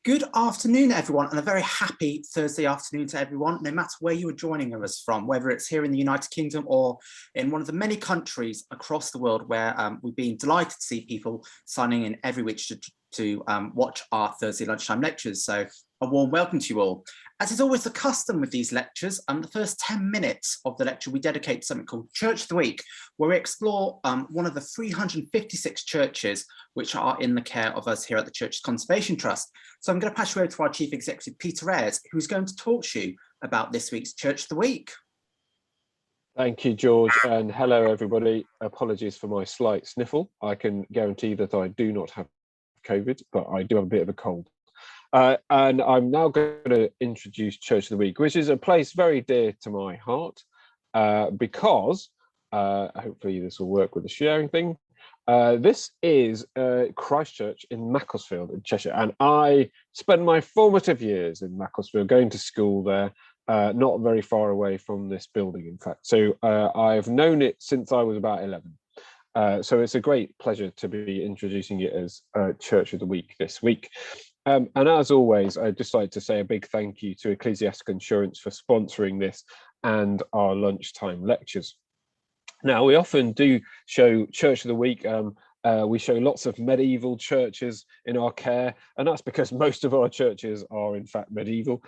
Good afternoon, everyone, and a very happy Thursday afternoon to everyone, no matter where you are joining us from, whether it's here in the United Kingdom or in one of the many countries across the world where we've been delighted to see people signing in every week to watch our Thursday lunchtime lectures. So a warm welcome to you all. As is always the custom with these lectures, the first 10 minutes of the lecture we dedicate to something called Church of the Week, where we explore one of the 356 churches which are in the care of us here at the Churches Conservation Trust. So I'm going to pass you over to our Chief Executive, Peter Ayres, who's going to talk to you about this week's Church of the Week. Thank you, George, and hello, everybody. Apologies for my slight sniffle. I can guarantee that I do not have COVID, but I do have a bit of a cold. And I'm now going to introduce Church of the Week, which is a place very dear to my heart, because hopefully this will work with the sharing thing. This is Christchurch in Macclesfield in Cheshire, and I spent my formative years in Macclesfield, going to school there, not very far away from this building, in fact. So I've known it since I was about 11. So it's a great pleasure to be introducing it as Church of the Week this week. And as always, I'd just like to say a big thank you to Ecclesiastical Insurance for sponsoring this and our lunchtime lectures. Now, we often do show Church of the Week. We show lots of medieval churches in our care, and that's because most of our churches are in fact medieval.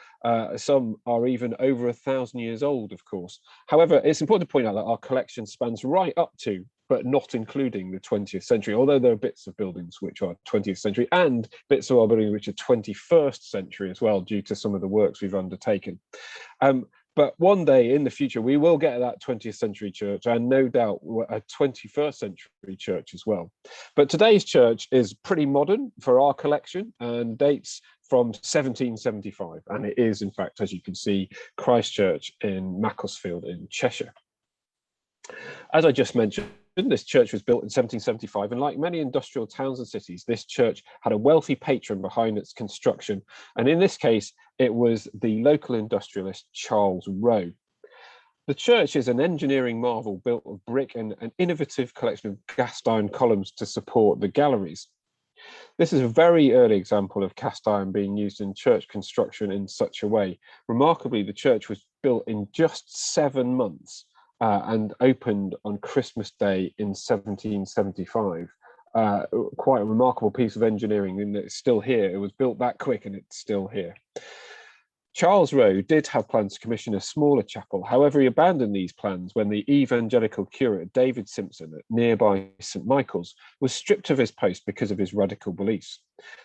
Some are even over 1,000 years old, of course. However, it's important to point out that our collection spans right up to, but not including, the 20th century, although there are bits of buildings which are 20th century and bits of our buildings which are 21st century as well, due to some of the works we've undertaken. But one day in the future, we will get that 20th century church, and no doubt a 21st century church as well. But today's church is pretty modern for our collection and dates from 1775. And it is, in fact, as you can see, Christchurch in Macclesfield in Cheshire. As I just mentioned, this church was built in 1775, and like many industrial towns and cities, this church had a wealthy patron behind its construction, and in this case it was the local industrialist Charles Rowe. The church is an engineering marvel built of brick and an innovative collection of cast iron columns to support the galleries. This is a very early example of cast iron being used in church construction in such a way. Remarkably, the church was built in just 7 months. And opened on Christmas Day in 1775. Quite a remarkable piece of engineering, and it's still here. It was built that quick and it's still here. Charles Rowe did have plans to commission a smaller chapel. However, he abandoned these plans when the evangelical curate David Simpson at nearby St Michael's was stripped of his post because of his radical beliefs.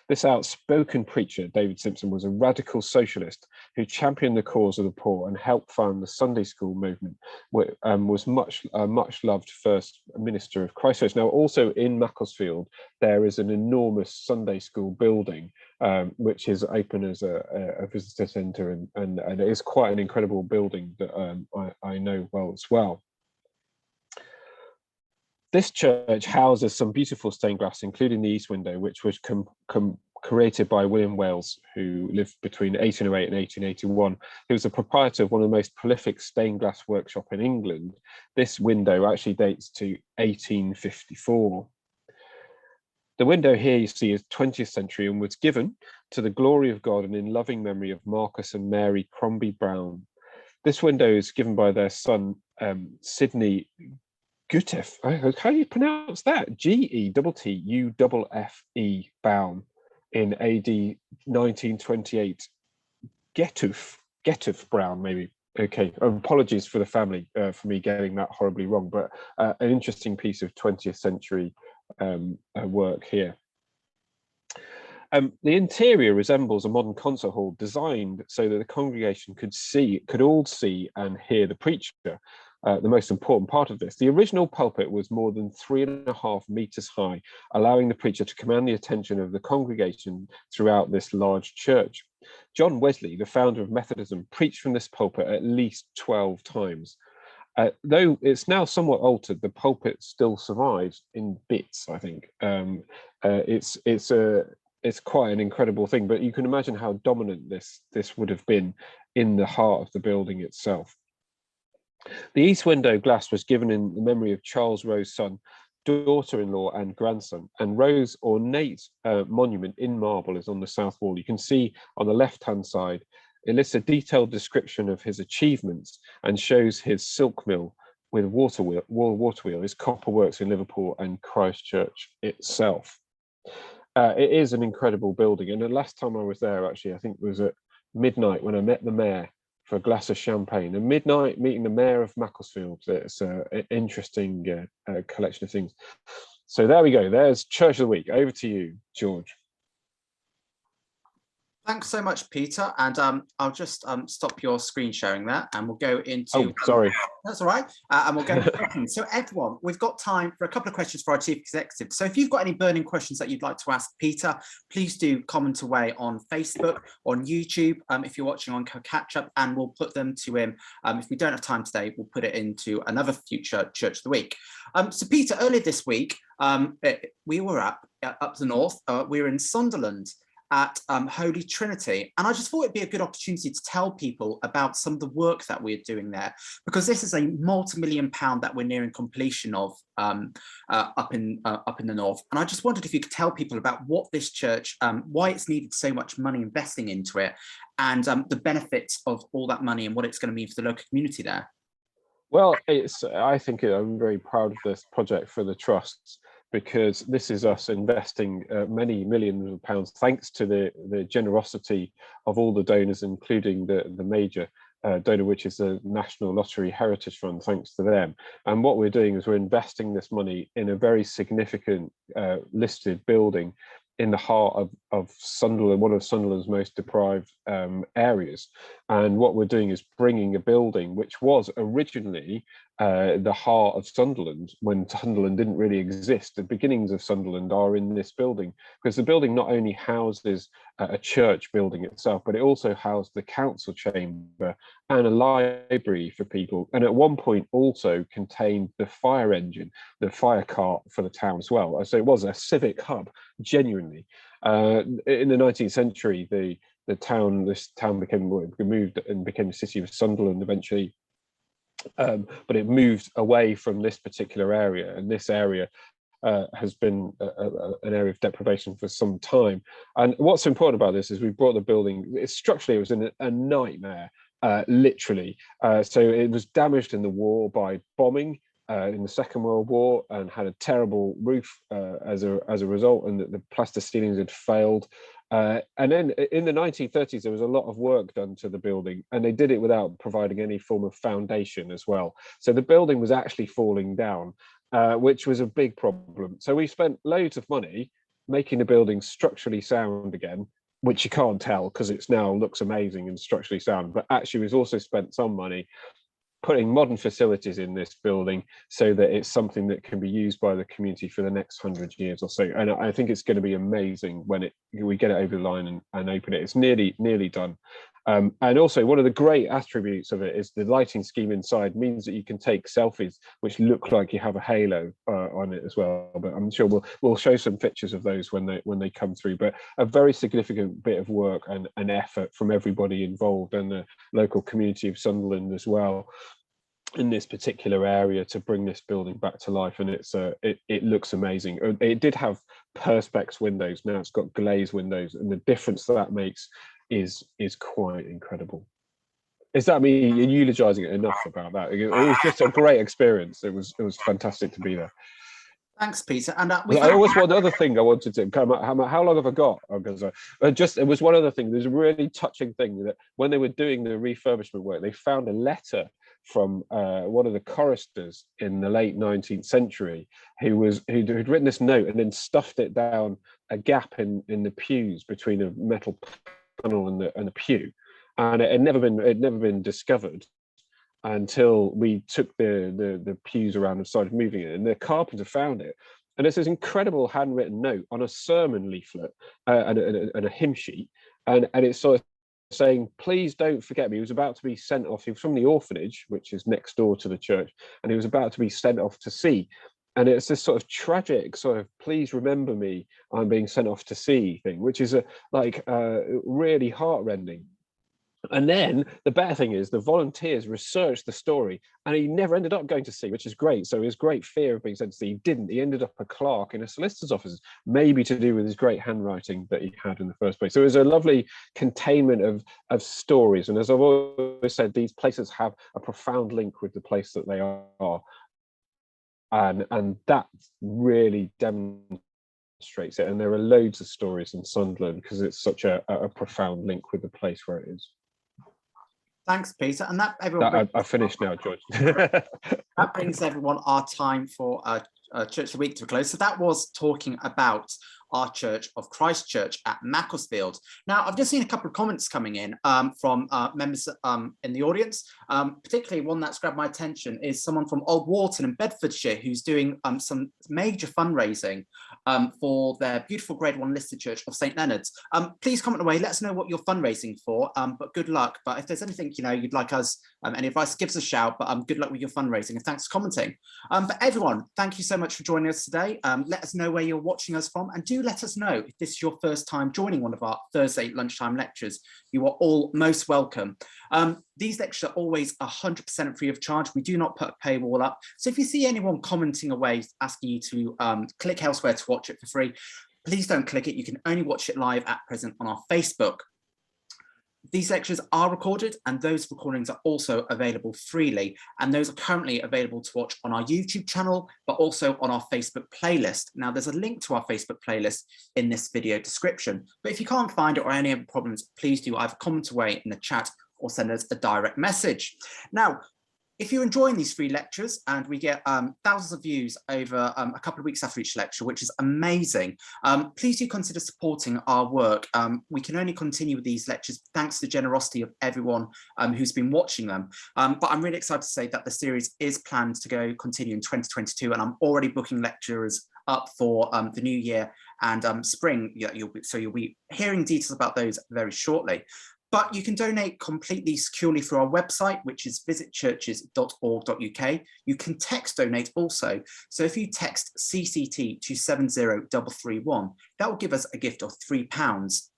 This outspoken preacher, David Simpson, was a radical socialist who championed the cause of the poor and helped found the Sunday school movement, which was much loved first minister of Christchurch. Now, also in Macclesfield, there is an enormous Sunday school building, which is open as a visitor centre, and it is quite an incredible building that I know well as well. This church houses some beautiful stained glass, including the east window, which was created by William Wales, who lived between 1808 and 1881. He was the proprietor of one of the most prolific stained glass workshop in England. This window actually dates to 1854. The window here you see is 20th century and was given to the glory of God and in loving memory of Marcus and Mary Crombie Brown. This window is given by their son, Sidney Gutteffe. How do you pronounce that? Gettutfe Baum in AD 1928. Gettuffe Brown, maybe. Okay, apologies for the family for me getting that horribly wrong, but an interesting piece of 20th century work here. The interior resembles a modern concert hall designed so that the congregation could all see and hear the preacher. The most important part of this, the original pulpit was more than 3.5 meters high, allowing the preacher to command the attention of the congregation throughout this large church. John Wesley, the founder of Methodism, preached from this pulpit at least 12 times. Though it's now somewhat altered, the pulpit still survives in bits, I think. It's quite an incredible thing, but you can imagine how dominant this would have been in the heart of the building itself. The east window glass was given in the memory of Charles Rowe's son, daughter-in-law and grandson. And Rowe's ornate monument in marble is on the south wall. You can see on the left-hand side, it lists a detailed description of his achievements and shows his silk mill with water wheel, his copper works in Liverpool and Christchurch itself. It is an incredible building. And the last time I was there, actually, I think it was at midnight when I met the mayor for a glass of champagne. And midnight meeting the mayor of Macclesfield. It's an interesting collection of things. So there we go. There's Church of the Week. Over to you, George. Thanks so much, Peter. And I'll just stop your screen sharing there, and we'll go into. Oh, sorry. That's all right. And we'll go into questions. So everyone, we've got time for a couple of questions for our chief executive. So if you've got any burning questions that you'd like to ask Peter, please do comment away on Facebook, on YouTube, if you're watching on Catch Up, and we'll put them to him. If we don't have time today, we'll put it into another future Church of the Week. So Peter, earlier this week, we were up the north. We were in Sunderland at Holy Trinity. And I just thought it'd be a good opportunity to tell people about some of the work that we're doing there, because this is a multi-million pound that we're nearing completion of up in the north. And I just wondered if you could tell people about what this church, why it's needed so much money investing into it, and the benefits of all that money and what it's going to mean for the local community there. Well, I think I'm very proud of this project for the trusts, because this is us investing many millions of pounds, thanks to the generosity of all the donors, including the major donor, which is the National Lottery Heritage Fund, thanks to them. And what we're doing is we're investing this money in a very significant listed building in the heart of Sunderland, one of Sunderland's most deprived areas. And what we're doing is bringing a building which was originally the heart of Sunderland, when Sunderland didn't really exist. The beginnings of Sunderland are in this building, because the building not only houses a church building itself, but it also housed the council chamber and a library for people. And at one point also contained the fire engine, the fire cart for the town as well. So it was a civic hub, genuinely. In the 19th century, this town became moved and became the city of Sunderland eventually. But it moved away from this particular area, and this area has been an area of deprivation for some time. And what's important about this is we brought the building, structurally it was in a nightmare, literally. So it was damaged in the war by bombing in the Second World War, and had a terrible roof as a result, and the plaster ceilings had failed. And then in the 1930s, there was a lot of work done to the building, and they did it without providing any form of foundation as well. So the building was actually falling down, which was a big problem. So we spent loads of money making the building structurally sound again, which you can't tell because it's now looks amazing and structurally sound. But actually, we've also spent some money putting modern facilities in this building so that it's something that can be used by the community for the next 100 years or so. And I think it's going to be amazing when we get it over the line and open it. It's nearly done. And also, one of the great attributes of it is the lighting scheme inside means that you can take selfies which look like you have a halo on it as well. But I'm sure we'll show some pictures of those when they come through. But a very significant bit of work and effort from everybody involved, and the local community of Sunderland as well, in this particular area, to bring this building back to life. And it looks amazing. It did have perspex windows, now it's got glazed windows, and the difference that makes is quite incredible. Is that me eulogizing it enough about that? It was just a great experience. It was fantastic to be there. Thanks, Peter. And there was one other thing I wanted to come. How long have I got? Because it was one other thing. There's a really touching thing that when they were doing the refurbishment work, they found a letter from one of the choristers in the late 19th century who'd written this note and then stuffed it down a gap in the pews between a metal panel and the pew, and it had never been discovered until we took the pews around and started moving it, and the carpenter found it. And it's this incredible handwritten note on a sermon leaflet and a hymn sheet, and it's sort of saying, please don't forget me. He was about to be sent off. He was from the orphanage, which is next door to the church, and he was about to be sent off to sea. And it's this sort of tragic sort of, please remember me, I'm being sent off to sea thing, which is really heartrending. And then the better thing is the volunteers researched the story, and he never ended up going to sea, which is great. So his great fear of being sent to sea, he didn't. He ended up a clerk in a solicitor's office, maybe to do with his great handwriting that he had in the first place. So it was a lovely containment of stories. And as I've always said, these places have a profound link with the place that they are. And that really demonstrates it. And there are loads of stories in Sunderland because it's such a profound link with the place where it is. Thanks, Peter. And that everyone. I finished now, George. That brings everyone our time for Church of the Week to a close. So that was talking about our Church of Christ Church at Macclesfield. Now, I've just seen a couple of comments coming in from members in the audience. Particularly one that's grabbed my attention is someone from Old Warton in Bedfordshire who's doing some major fundraising for their beautiful Grade 1 listed church of St Leonard's. Please comment away, let us know what you're fundraising for, but good luck. But if there's anything you'd like us, any advice, give us a shout, but good luck with your fundraising and thanks for commenting. But everyone, thank you so much for joining us today. Let us know where you're watching us from, and do let us know if this is your first time joining one of our Thursday lunchtime lectures. You are all most welcome. These lectures are always 100% free of charge. We do not put a paywall up. So if you see anyone commenting away, asking you to click elsewhere to watch it for free, please don't click it. You can only watch it live at present on our Facebook. These lectures are recorded, and those recordings are also available freely, and those are currently available to watch on our YouTube channel, but also on our Facebook playlist. Now, there's a link to our Facebook playlist in this video description, but if you can't find it or any other problems, please do either comment away in the chat or send us a direct message. Now, if you're enjoying these free lectures, and we get thousands of views over a couple of weeks after each lecture, which is amazing, please do consider supporting our work. We can only continue with these lectures thanks to the generosity of everyone who's been watching them. But I'm really excited to say that the series is planned to continue in 2022, and I'm already booking lecturers up for the new year and spring. You'll be hearing details about those very shortly. But you can donate completely securely through our website, which is visitchurches.org.uk. You can text donate also. So if you text CCT to 70331, that will give us a gift of £3.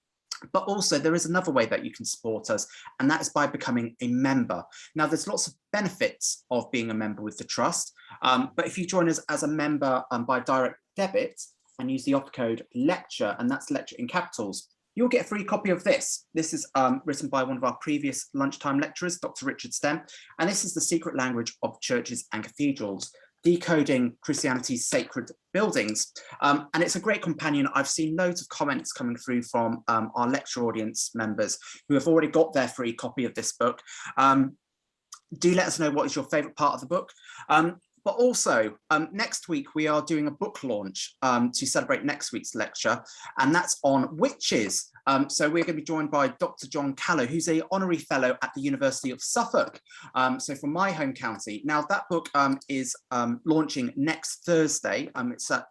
But also there is another way that you can support us, and that is by becoming a member. Now, there's lots of benefits of being a member with the Trust. But if you join us as a member by direct debit and use the offer code LECTURE, and that's lecture in capitals, you'll get a free copy of this. This is written by one of our previous lunchtime lecturers, Dr. Richard Stem, and this is The Secret Language of Churches and Cathedrals, Decoding Christianity's Sacred Buildings. And it's a great companion. I've seen loads of comments coming through from our lecture audience members who have already got their free copy of this book. Do let us know what is your favourite part of the book. But also, next week, we are doing a book launch to celebrate next week's lecture, and that's on witches. So we're going to be joined by Dr. John Callow, who's an honorary fellow at the University of Suffolk, so from my home county. Now, that book is launching next Thursday.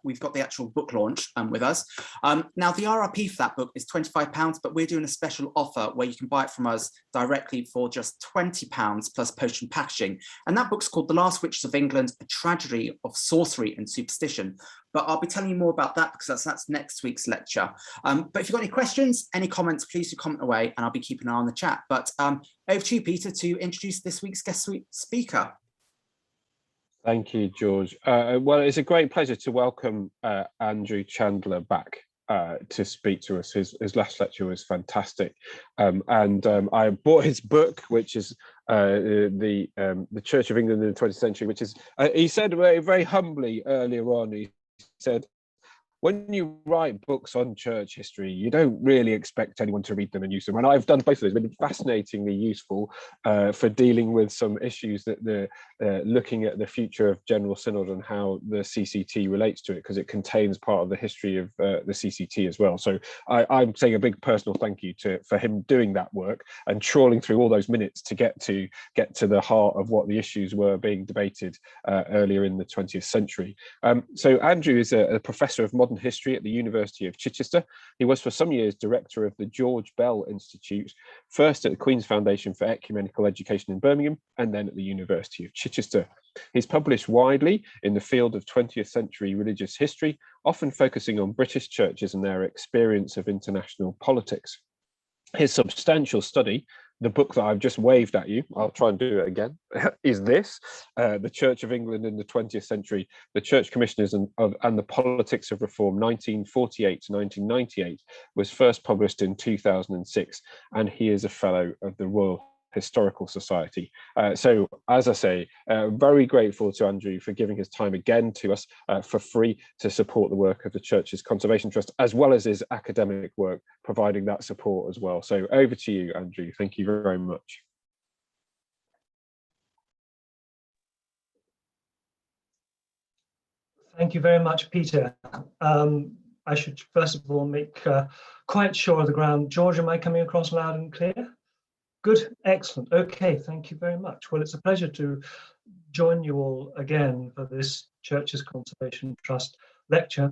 We've got the actual book launch with us. Now, the RRP for that book is £25, but we're doing a special offer where you can buy it from us directly for just £20 plus postage and packaging. And that book's called The Last Witches of England, A Tragedy of Sorcery and Superstition. But I'll be telling you more about that because that's next week's lecture. But if you've got any questions, any comments, please do comment away and I'll be keeping an eye on the chat. But over to you, Peter, to introduce this week's guest speaker. Thank you, George. Well, it's a great pleasure to welcome Andrew Chandler back to speak to us. His last lecture was fantastic. I bought his book, which is the Church of England in the 20th Century, which is, he said very humbly earlier on, he said, when you write books on church history, you don't really expect anyone to read them and use them. And I've done both of those. It's been fascinatingly useful for dealing with some issues that looking at the future of General Synod and how the CCT relates to it, because it contains part of the history of the CCT as well. So I'm saying a big personal thank you for him doing that work and trawling through all those minutes to get to the heart of what the issues were being debated earlier in the 20th century. So Andrew is a professor of modern history at the University of Chichester. He was for some years director of the George Bell Institute, first at the Queen's Foundation for Ecumenical Education in Birmingham, and then at the University of Chichester. He's published widely in the field of 20th century religious history, often focusing on British churches and their experience of international politics. His substantial study, the book that I've just waved at you, I'll try and do it again, is this, The Church of England in the 20th Century, the Church Commissioners and the Politics of Reform, 1948 to 1998, was first published in 2006, and he is a fellow of the Royal Historical Society. So, as I say, very grateful to Andrew for giving his time again to us for free to support the work of the Church's Conservation Trust, as well as his academic work, providing that support as well. So over to you, Andrew. Thank you very much. Thank you very much, Peter. I should first of all make quite sure of the ground. George, am I coming across loud and clear? Good, excellent. Okay, thank you very much. Well, it's a pleasure to join you all again for this Church's Conservation Trust lecture.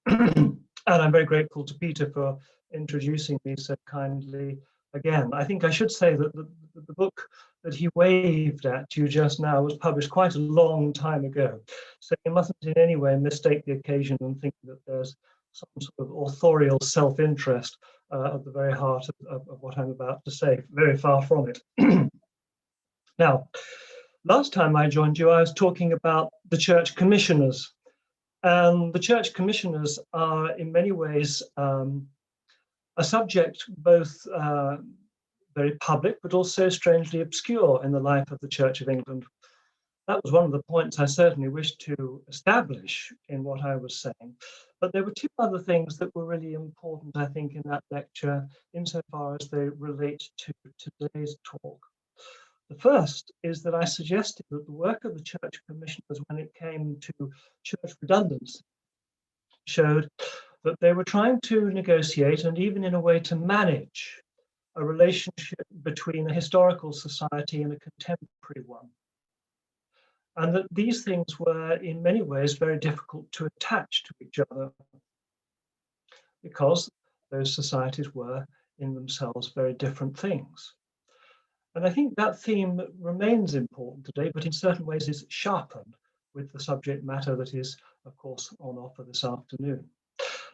And I'm very grateful to Peter for introducing me so kindly again. I think I should say that the book that he waved at you just now was published quite a long time ago. So you mustn't in any way mistake the occasion and think that there's some sort of authorial self-interest at the very heart of what I'm about to say. Very far from it. Now, last time I joined you, I was talking about the Church Commissioners. And the Church Commissioners are in many ways a subject both very public, but also strangely obscure in the life of the Church of England. That was one of the points I certainly wished to establish in what I was saying. But there were two other things that were really important, I think, in that lecture, insofar as they relate to today's talk. The first is that I suggested that the work of the Church Commissioners when it came to church redundancy showed that they were trying to negotiate and even in a way to manage a relationship between a historical society and a contemporary one. And that these things were in many ways very difficult to attach to each other because those societies were in themselves very different things. And I think that theme remains important today, but in certain ways is sharpened with the subject matter that is, of course, on offer this afternoon.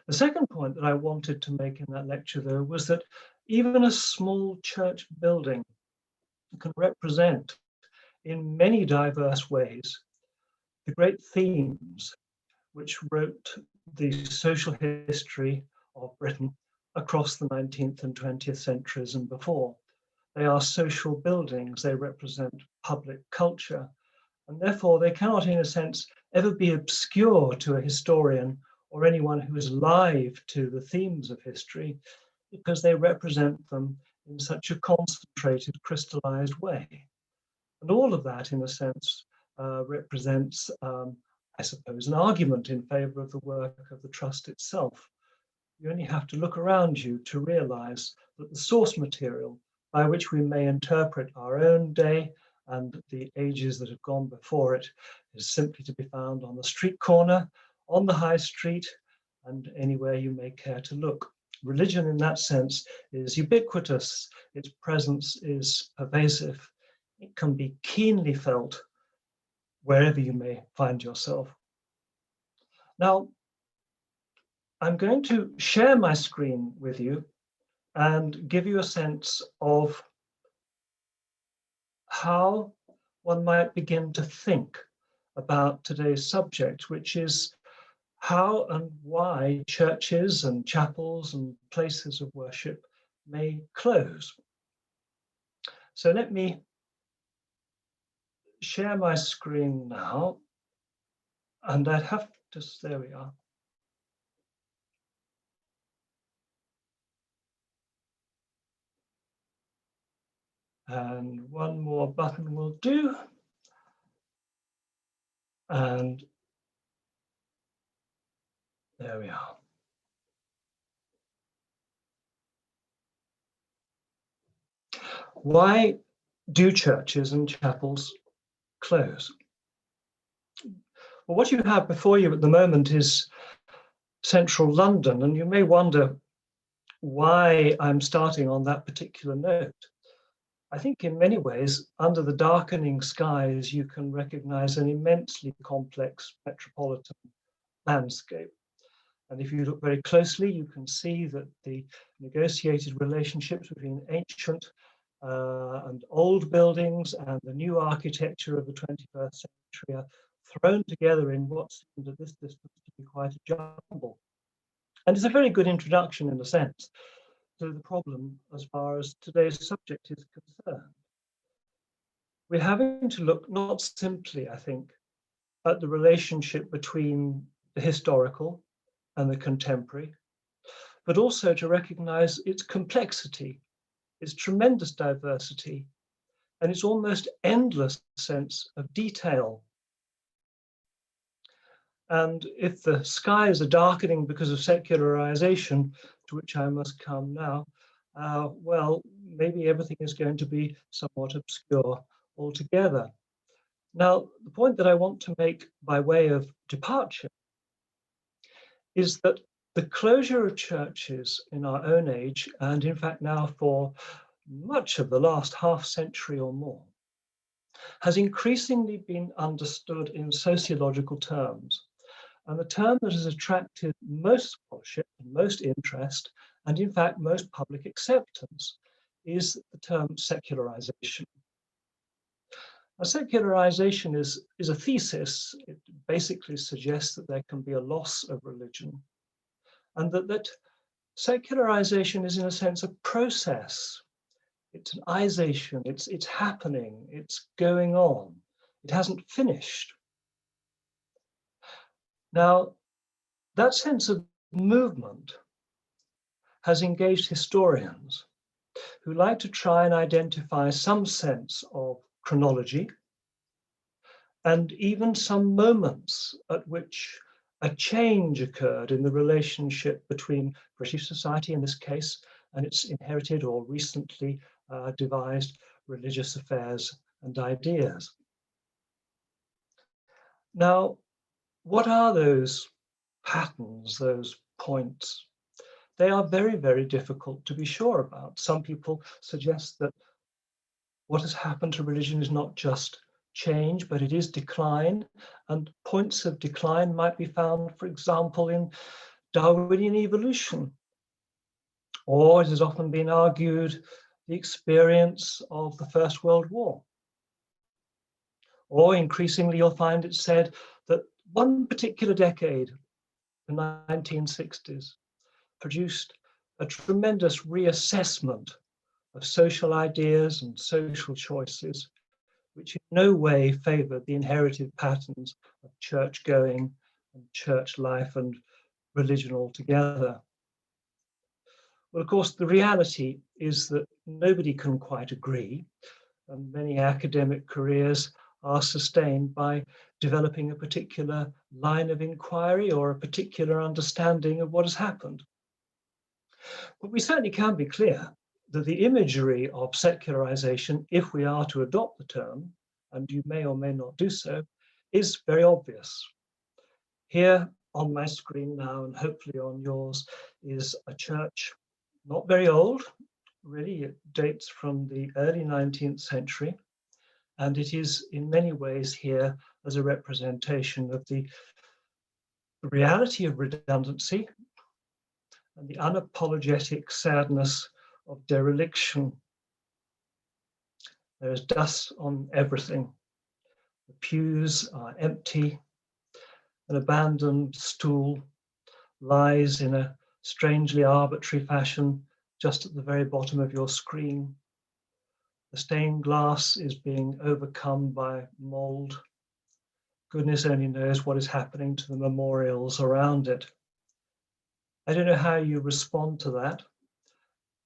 The second point that I wanted to make in that lecture, though, was that even a small church building can represent in many diverse ways the great themes which wrote the social history of Britain across the 19th and 20th centuries and before. They are social buildings, they represent public culture, and therefore they cannot, in a sense, ever be obscure to a historian or anyone who is alive to the themes of history, because they represent them in such a concentrated, crystallized way. And all of that, in a sense, represents, I suppose, an argument in favor of the work of the Trust itself. You only have to look around you to realize that the source material by which we may interpret our own day and the ages that have gone before it is simply to be found on the street corner, on the high street, and anywhere you may care to look. Religion in that sense is ubiquitous, its presence is pervasive, it can be keenly felt wherever you may find yourself. Now, I'm going to share my screen with you and give you a sense of how one might begin to think about today's subject, which is how and why churches and chapels and places of worship may close. So let me share my screen now, and I'd have to, there we are. And one more button will do. And there we are. Why do churches and chapels close? Well, what you have before you at the moment is central London, and you may wonder why I'm starting on that particular note. I think in many ways, under the darkening skies, you can recognize an immensely complex metropolitan landscape. And if you look very closely, you can see that the negotiated relationships between ancient and old buildings and the new architecture of the 21st century are thrown together in what seemed at this distance to be quite a jumble. And it's a very good introduction, in a sense, to the problem as far as today's subject is concerned. We're having to look not simply, I think, at the relationship between the historical and the contemporary, but also to recognize its complexity, its tremendous diversity, and its almost endless sense of detail. And if the skies are darkening because of secularization, to which I must come now, well, maybe everything is going to be somewhat obscure altogether. Now, the point that I want to make by way of departure is that the closure of churches in our own age, and in fact now for much of the last half century or more, has increasingly been understood in sociological terms. And the term that has attracted most scholarship and most interest, and in fact most public acceptance, is the term secularization. Now, secularization is a thesis. It basically suggests that there can be a loss of religion, and that secularization is, in a sense, a process. It's an ization, it's happening, it's going on. It hasn't finished. Now, that sense of movement has engaged historians who like to try and identify some sense of chronology and even some moments at which a change occurred in the relationship between British society, in this case, and its inherited or recently devised religious affairs and ideas. Now, what are those patterns, those points? They are very, very difficult to be sure about. Some people suggest that what has happened to religion is not just change, but it is decline. And points of decline might be found, for example, in Darwinian evolution. Or, it has often been argued, the experience of the First World War. Or increasingly, you'll find it said that one particular decade, the 1960s, produced a tremendous reassessment of social ideas and social choices, which in no way favored the inherited patterns of church going and church life and religion altogether. Well, of course, the reality is that nobody can quite agree, and many academic careers are sustained by developing a particular line of inquiry or a particular understanding of what has happened. But we certainly can be clear that the imagery of secularization, if we are to adopt the term, and you may or may not do so, is very obvious. Here on my screen now, and hopefully on yours, is a church not very old, really. It dates from the early 19th century, and it is in many ways here as a representation of the reality of redundancy and the unapologetic sadness of dereliction. There is dust on everything. The pews are empty. An abandoned stool lies in a strangely arbitrary fashion just at the very bottom of your screen. The stained glass is being overcome by mold. Goodness only knows what is happening to the memorials around it. I don't know how you respond to that,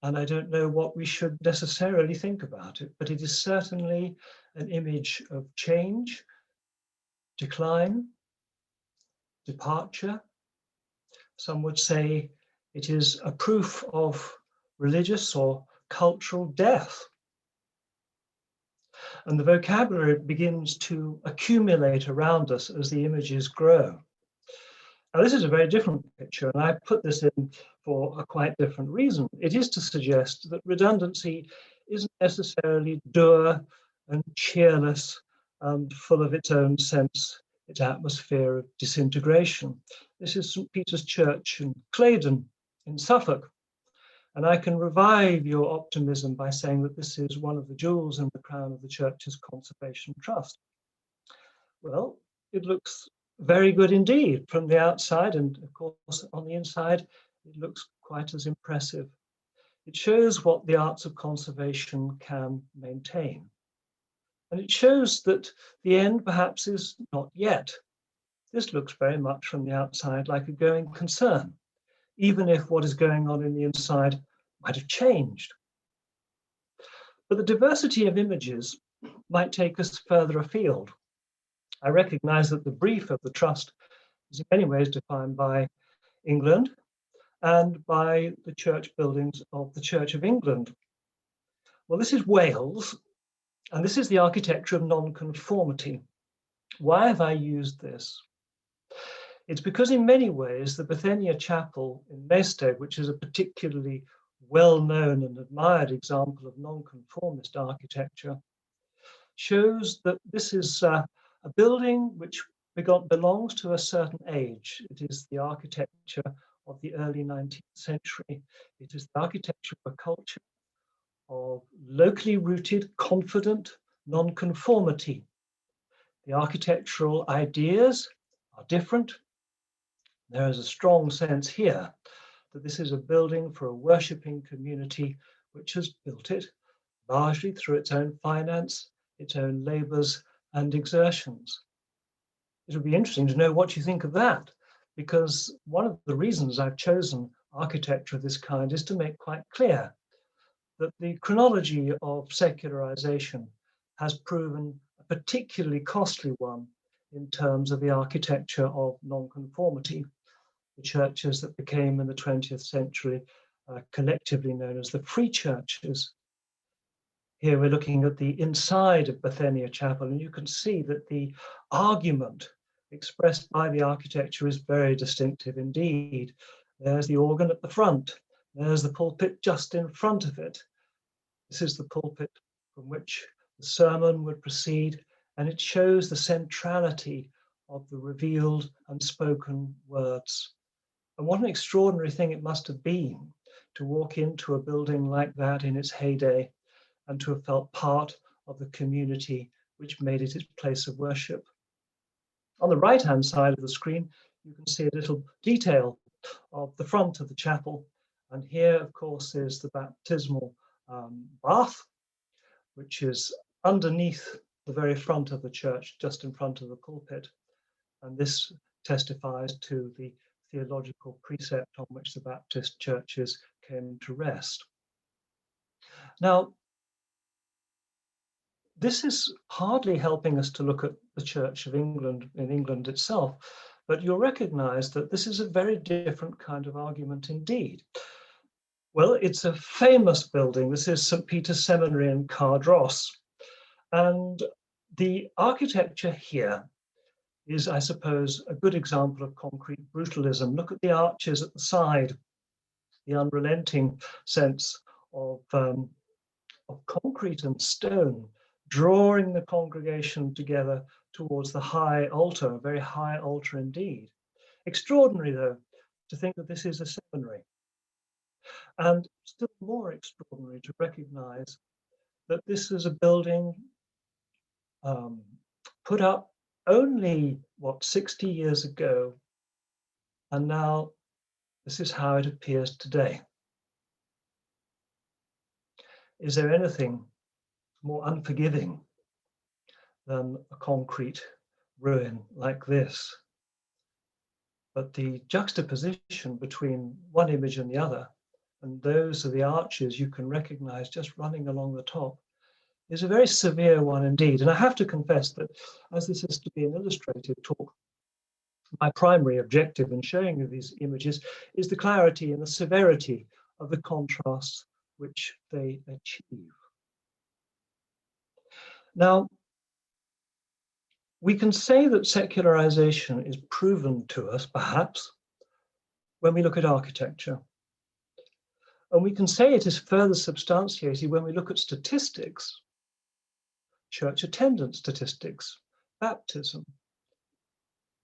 and I don't know what we should necessarily think about it, but it is certainly an image of change, decline, departure. Some would say it is a proof of religious or cultural death. And the vocabulary begins to accumulate around us as the images grow. Now, this is a very different picture, and I put this in for a quite different reason. It is to suggest that redundancy isn't necessarily dour and cheerless and full of its own sense, its atmosphere of disintegration. This is St. Peter's Church in Claydon in Suffolk. And I can revive your optimism by saying that this is one of the jewels in the crown of the Church's Conservation Trust. Well, it looks very good indeed from the outside, and of course on the inside it looks quite as impressive. It shows what the arts of conservation can maintain. And it shows that the end perhaps is not yet. This looks very much from the outside like a going concern, even if what is going on in the inside might have changed. But the diversity of images might take us further afield. I recognize that the brief of the Trust is in many ways defined by England and by the church buildings of the Church of England. Well, this is Wales, and this is the architecture of nonconformity. Why have I used this? It's because in many ways the Bethania Chapel in Maidstone, which is a particularly well-known and admired example of nonconformist architecture, shows that this is a building which belongs to a certain age. It is the architecture of the early 19th century. It is the architecture of a culture of locally rooted, confident nonconformity. The architectural ideas are different. There is a strong sense here that this is a building for a worshipping community which has built it largely through its own finance, its own labours and exertions. It would be interesting to know what you think of that, because one of the reasons I've chosen architecture of this kind is to make quite clear that the chronology of secularization has proven a particularly costly one in terms of the architecture of nonconformity. The churches that became in the 20th century collectively known as the free churches. Here we're looking at the inside of Bethania Chapel, and you can see that the argument expressed by the architecture is very distinctive indeed. There's the organ at the front. There's the pulpit just in front of it. This is the pulpit from which the sermon would proceed, and it shows the centrality of the revealed and spoken words. And what an extraordinary thing it must have been to walk into a building like that in its heyday and to have felt part of the community which made it its place of worship. On the right-hand side of the screen, you can see a little detail of the front of the chapel. And here, of course, is the baptismal bath, which is underneath the very front of the church, just in front of the pulpit. And this testifies to the theological precept on which the Baptist churches came to rest. Now, this is hardly helping us to look at the Church of England in England itself, but you'll recognize that this is a very different kind of argument indeed. Well, it's a famous building. This is St. Peter's Seminary in Cardross. And the architecture here is, I suppose, a good example of concrete brutalism. Look at the arches at the side, the unrelenting sense of concrete and stone, drawing the congregation together towards the high altar, a very high altar indeed. Extraordinary, though, to think that this is a seminary. And still more extraordinary to recognize that this is a building put up only, 60 years ago, and now this is how it appears today. Is there anything more unforgiving than a concrete ruin like this? But the juxtaposition between one image and the other, and those are the arches you can recognize just running along the top, is a very severe one indeed. And I have to confess that as this is to be an illustrative talk, my primary objective in showing you these images is the clarity and the severity of the contrasts which they achieve. Now, we can say that secularization is proven to us, perhaps, when we look at architecture. And we can say it is further substantiated when we look at statistics, church attendance statistics, baptism,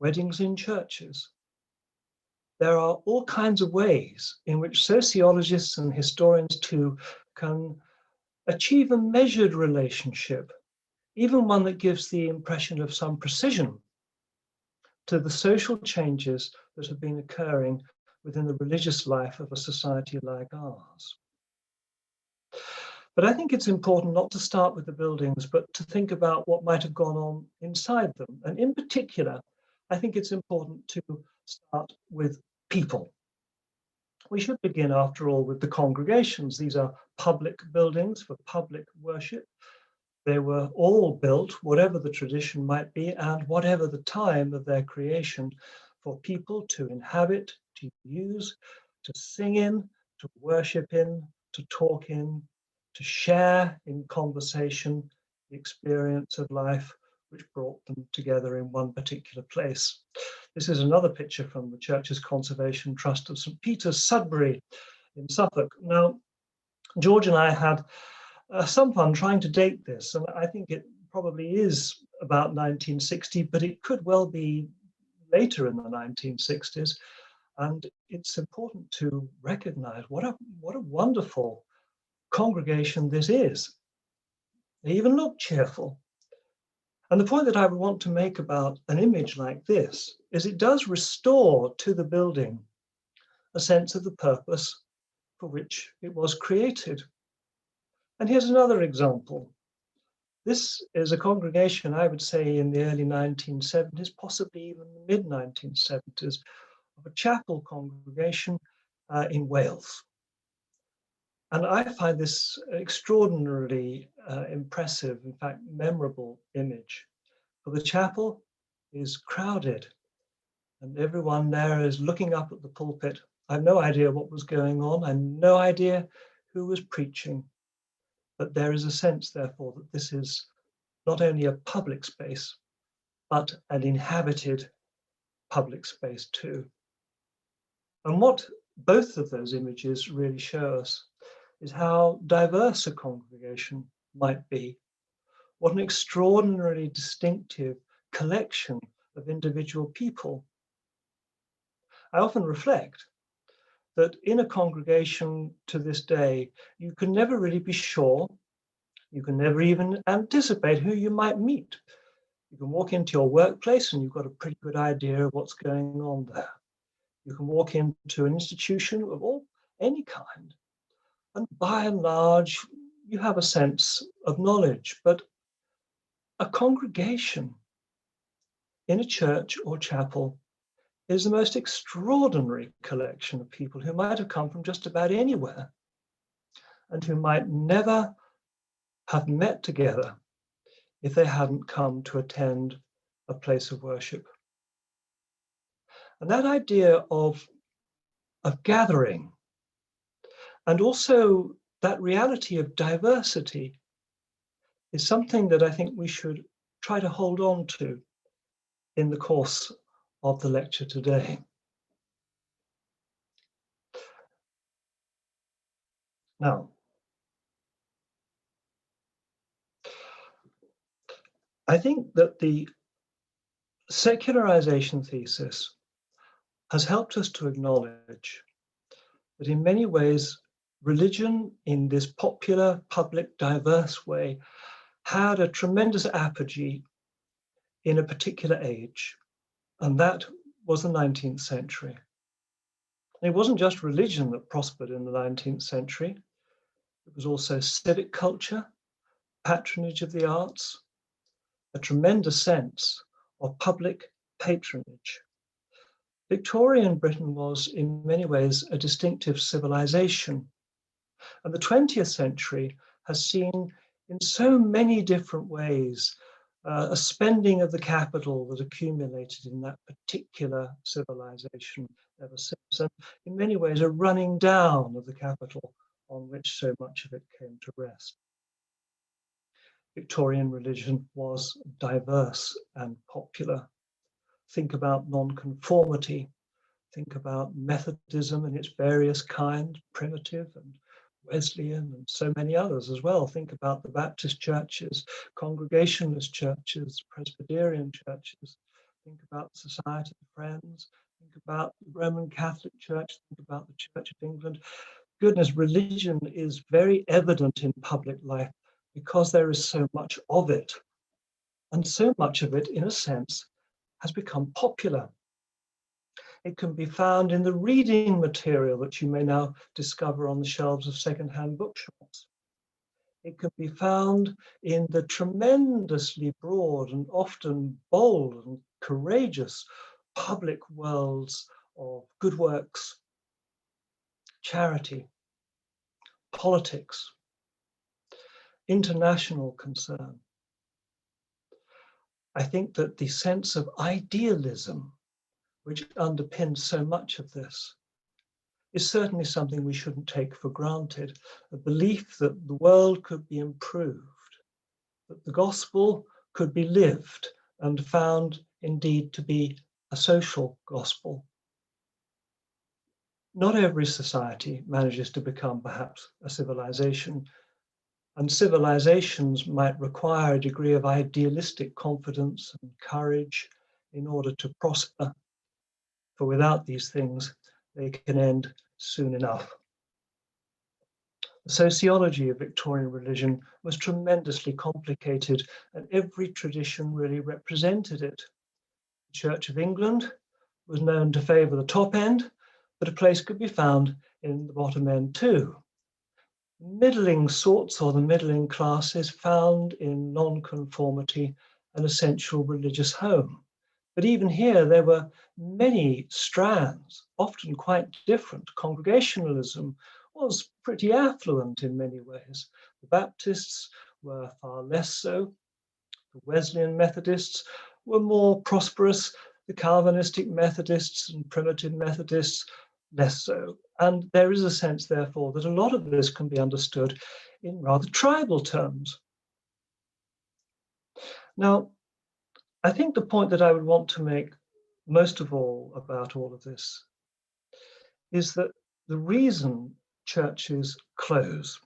weddings in churches, there are all kinds of ways in which sociologists and historians too can achieve a measured relationship, even one that gives the impression of some precision, to the social changes that have been occurring within the religious life of a society like ours. But I think it's important not to start with the buildings, but to think about what might have gone on inside them. And in particular, I think it's important to start with people. We should begin, after all, with the congregations. These are public buildings for public worship. They were all built, whatever the tradition might be, and whatever the time of their creation, for people to inhabit, to use, to sing in, to worship in, to talk in, to share in conversation the experience of life which brought them together in one particular place. This is another picture from the Church's Conservation Trust of St. Peter's, Sudbury in Suffolk. Now, George and I had some fun trying to date this, and I think it probably is about 1960, but it could well be later in the 1960s. And it's important to recognize what a wonderful congregation this is. They even look cheerful. And the point that I would want to make about an image like this is it does restore to the building a sense of the purpose for which it was created. And here's another example. This is a congregation, I would say, in the early 1970s, possibly even the mid-1970s, of a chapel congregation in Wales. And I find this extraordinarily impressive, in fact, memorable image. For the chapel is crowded and everyone there is looking up at the pulpit. I have no idea what was going on. I have no idea who was preaching. But there is a sense, therefore, that this is not only a public space, but an inhabited public space too. And what both of those images really show us is how diverse a congregation might be. What an extraordinarily distinctive collection of individual people. I often reflect that in a congregation to this day, you can never really be sure, you can never even anticipate who you might meet. You can walk into your workplace and you've got a pretty good idea of what's going on there. You can walk into an institution of any kind, and by and large, you have a sense of knowledge. But a congregation in a church or chapel is the most extraordinary collection of people who might have come from just about anywhere and who might never have met together if they hadn't come to attend a place of worship. And that idea of gathering, and also that reality of diversity, is something that I think we should try to hold on to in the course of the lecture today. Now, I think that the secularization thesis has helped us to acknowledge that in many ways, religion in this popular, public, diverse way had a tremendous apogee in a particular age, and that was the 19th century. It wasn't just religion that prospered in the 19th century. It was also civic culture, patronage of the arts, a tremendous sense of public patronage. Victorian Britain was in many ways a distinctive civilization. And the 20th century has seen in so many different ways a spending of the capital that accumulated in that particular civilization ever since. And in many ways a running down of the capital on which so much of it came to rest. Victorian religion was diverse and popular. Think about nonconformity. Think about Methodism in its various kinds, primitive and Wesleyan, and so many others as well. Think about the Baptist churches, Congregationalist churches, Presbyterian churches. Think about the Society of Friends, Think about the Roman Catholic Church, think about the Church of England. Goodness, religion is very evident in public life because there is so much of it. And so much of it, in a sense, has become popular. It can be found in the reading material that you may now discover on the shelves of second-hand bookshops. It can be found in the tremendously broad and often bold and courageous public worlds of good works, charity, politics, international concern. I think that the sense of idealism, which underpins so much of this, is certainly something we shouldn't take for granted. A belief that the world could be improved, that the gospel could be lived and found indeed to be a social gospel. Not every society manages to become perhaps a civilization, and civilizations might require a degree of idealistic confidence and courage in order to prosper. For without these things, they can end soon enough. The sociology of Victorian religion was tremendously complicated, and every tradition really represented it. The Church of England was known to favour the top end, but a place could be found in the bottom end too. Middling sorts or the middling classes found in non-conformity an essential religious home. But even here, there were many strands, often quite different. Congregationalism was pretty affluent in many ways. The Baptists were far less so. The Wesleyan Methodists were more prosperous. The Calvinistic Methodists and Primitive Methodists, less so. And there is a sense, therefore, that a lot of this can be understood in rather tribal terms. Now, I think the point that I would want to make most of all about all of this is that the reason churches close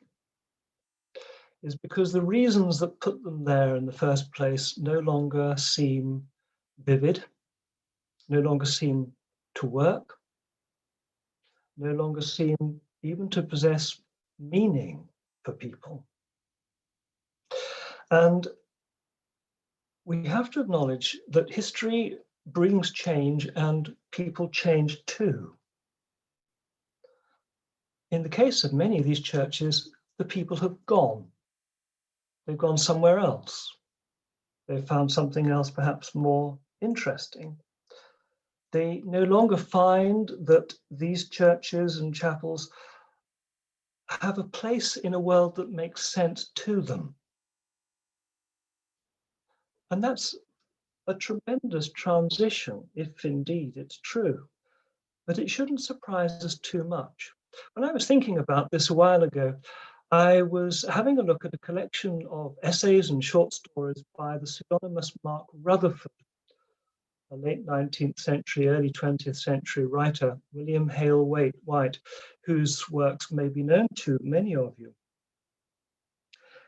is because the reasons that put them there in the first place no longer seem vivid, no longer seem to work, no longer seem even to possess meaning for people. And we have to acknowledge that history brings change and people change too. In the case of many of these churches, the people have gone. They've gone somewhere else. They've found something else perhaps more interesting. They no longer find that these churches and chapels have a place in a world that makes sense to them. And that's a tremendous transition, if indeed it's true. But it shouldn't surprise us too much. When I was thinking about this a while ago, I was having a look at a collection of essays and short stories by the pseudonymous Mark Rutherford, a late 19th century, early 20th century writer, William Hale White, whose works may be known to many of you.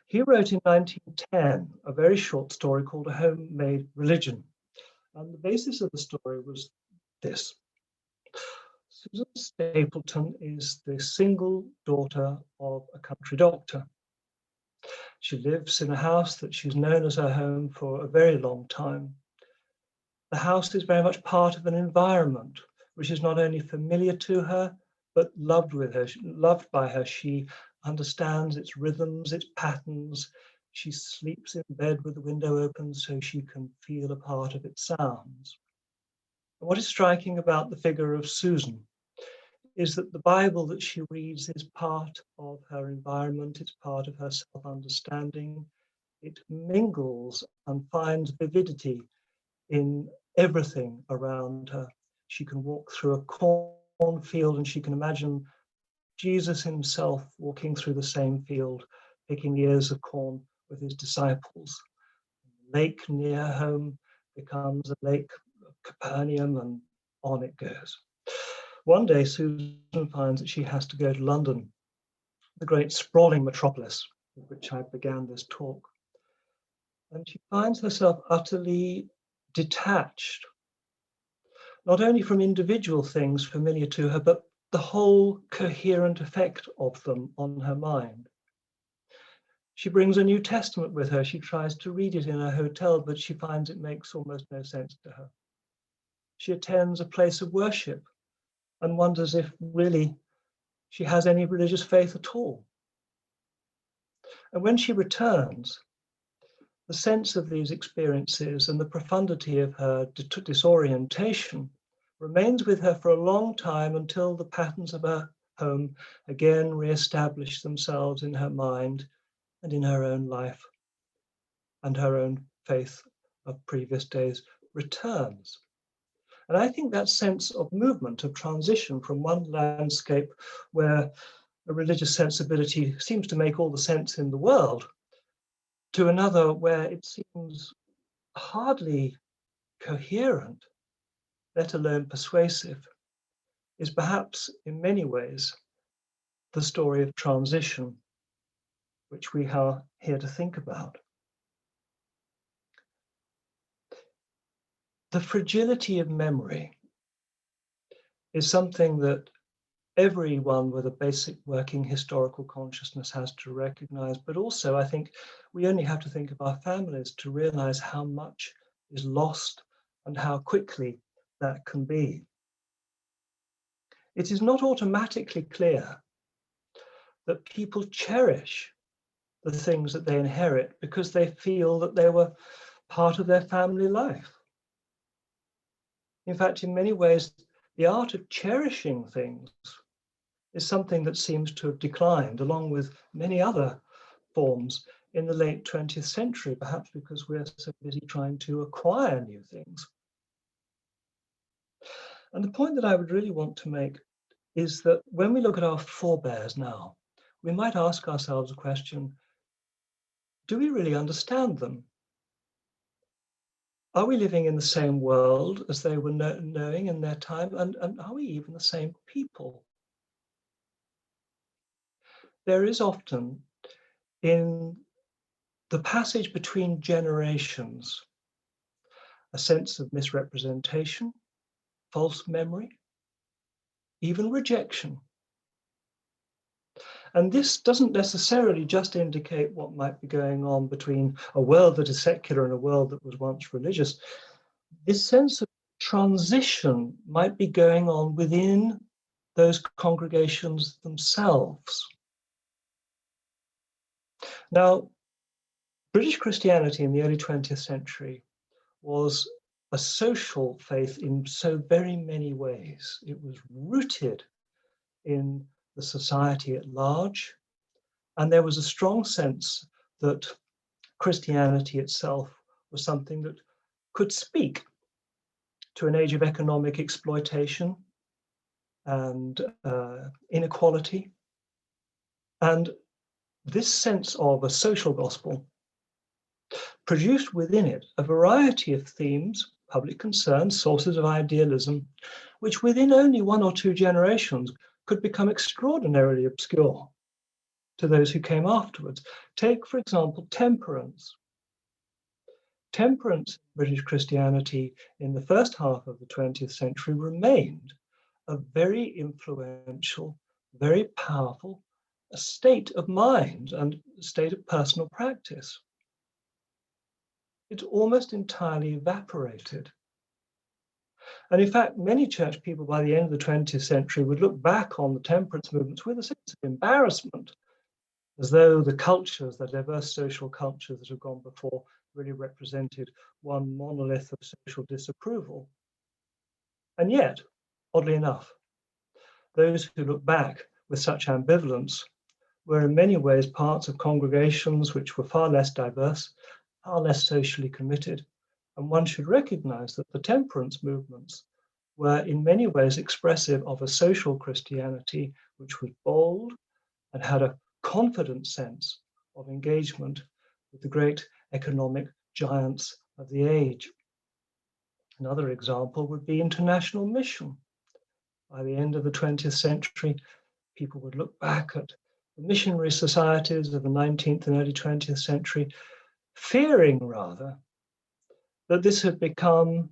He wrote in 1910 a very short story called A Homemade Religion. And the basis of the story was this. Susan Stapleton is the single daughter of a country doctor. She lives in a house that she's known as her home for a very long time. The house is very much part of an environment which is not only familiar to her, but loved by her. She understands its rhythms, its patterns. She sleeps in bed with the window open so she can feel a part of its sounds. And what is striking about the figure of Susan is that the Bible that she reads is part of her environment, it's part of her self-understanding. It mingles and finds vividity in everything around her. She can walk through a cornfield and she can imagine Jesus himself walking through the same field, picking the ears of corn with his disciples. The lake near home becomes a lake of Capernaum, and on it goes. One day, Susan finds that she has to go to London, the great sprawling metropolis with which I began this talk. And she finds herself utterly detached not only from individual things familiar to her, but the whole coherent effect of them on her mind. She brings a New Testament with her. She tries to read it in a hotel, but she finds it makes almost no sense to her. She attends a place of worship and wonders if really she has any religious faith at all. And when she returns, the sense of these experiences and the profundity of her disorientation remains with her for a long time, until the patterns of her home again re-establish themselves in her mind and in her own life, and her own faith of previous days returns. And I think that sense of movement, of transition from one landscape where a religious sensibility seems to make all the sense in the world, to another where it seems hardly coherent, let alone persuasive, is perhaps in many ways the story of transition, which we are here to think about. The fragility of memory is something that everyone with a basic working historical consciousness has to recognize, but also I think we only have to think of our families to realize how much is lost and how quickly that can be. It is not automatically clear that people cherish the things that they inherit because they feel that they were part of their family life. In fact, in many ways, the art of cherishing things is something that seems to have declined, along with many other forms in the late 20th century, perhaps because we're so busy trying to acquire new things. And the point that I would really want to make is that when we look at our forebears now, we might ask ourselves a question: do we really understand them? Are we living in the same world as they were knowing in their time? And are we even the same people? There is often, in the passage between generations, a sense of misrepresentation, false memory, even rejection. And this doesn't necessarily just indicate what might be going on between a world that is secular and a world that was once religious. This sense of transition might be going on within those congregations themselves. Now, British Christianity in the early 20th century was a social faith in so very many ways. It was rooted in the society at large, and there was a strong sense that Christianity itself was something that could speak to an age of economic exploitation and inequality. And this sense of a social gospel produced within it a variety of themes, public concerns, sources of idealism, which within only one or two generations could become extraordinarily obscure to those who came afterwards. Take, for example, temperance. Temperance in British Christianity in the first half of the 20th century remained a very influential, very powerful state of mind and state of personal practice. It almost entirely evaporated. And in fact, many church people by the end of the 20th century would look back on the temperance movements with a sense of embarrassment, as though the cultures, the diverse social cultures that have gone before, really represented one monolith of social disapproval. And yet, oddly enough, those who look back with such ambivalence were in many ways parts of congregations which were far less diverse, far less socially committed. And one should recognize that the temperance movements were in many ways expressive of a social Christianity which was bold and had a confident sense of engagement with the great economic giants of the age. Another example would be international mission. By the end of the 20th century, people would look back at the missionary societies of the 19th and early 20th century, fearing rather that this had become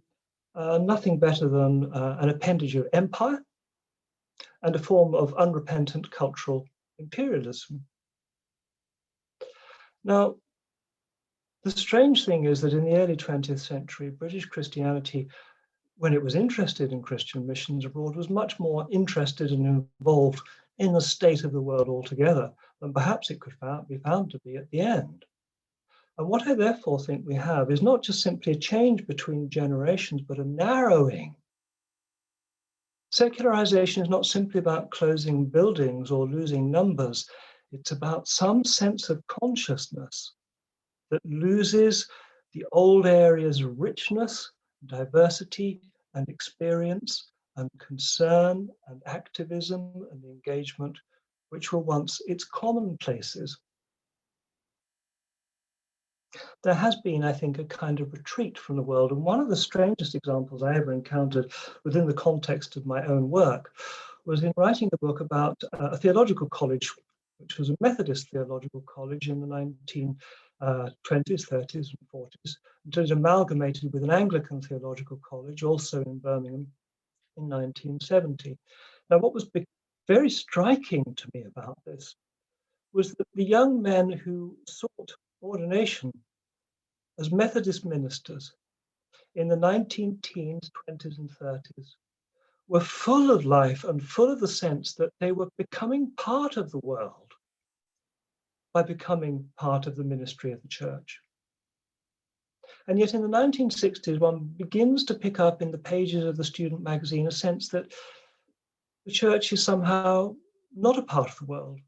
nothing better than an appendage of empire and a form of unrepentant cultural imperialism. Now, the strange thing is that in the early 20th century, British Christianity, when it was interested in Christian missions abroad, was much more interested and involved in the state of the world altogether than perhaps it could be found to be at the end. And what I therefore think we have is not just simply a change between generations, but a narrowing. Secularization is not simply about closing buildings or losing numbers. It's about some sense of consciousness that loses the old areas of richness, diversity, and experience, and concern, and activism, and engagement, which were once its commonplaces. There has been, I think, a kind of retreat from the world. And one of the strangest examples I ever encountered within the context of my own work was in writing a book about a theological college, which was a Methodist theological college in the 1920s, 30s, and 40s, until it amalgamated with an Anglican theological college, also in Birmingham, in 1970. Now, what was very striking to me about this was that the young men who sought ordination as Methodist ministers in the 19-teens, 20s, and 30s were full of life and full of the sense that they were becoming part of the world by becoming part of the ministry of the church. And yet in the 1960s, one begins to pick up in the pages of the student magazine a sense that the church is somehow not a part of the world,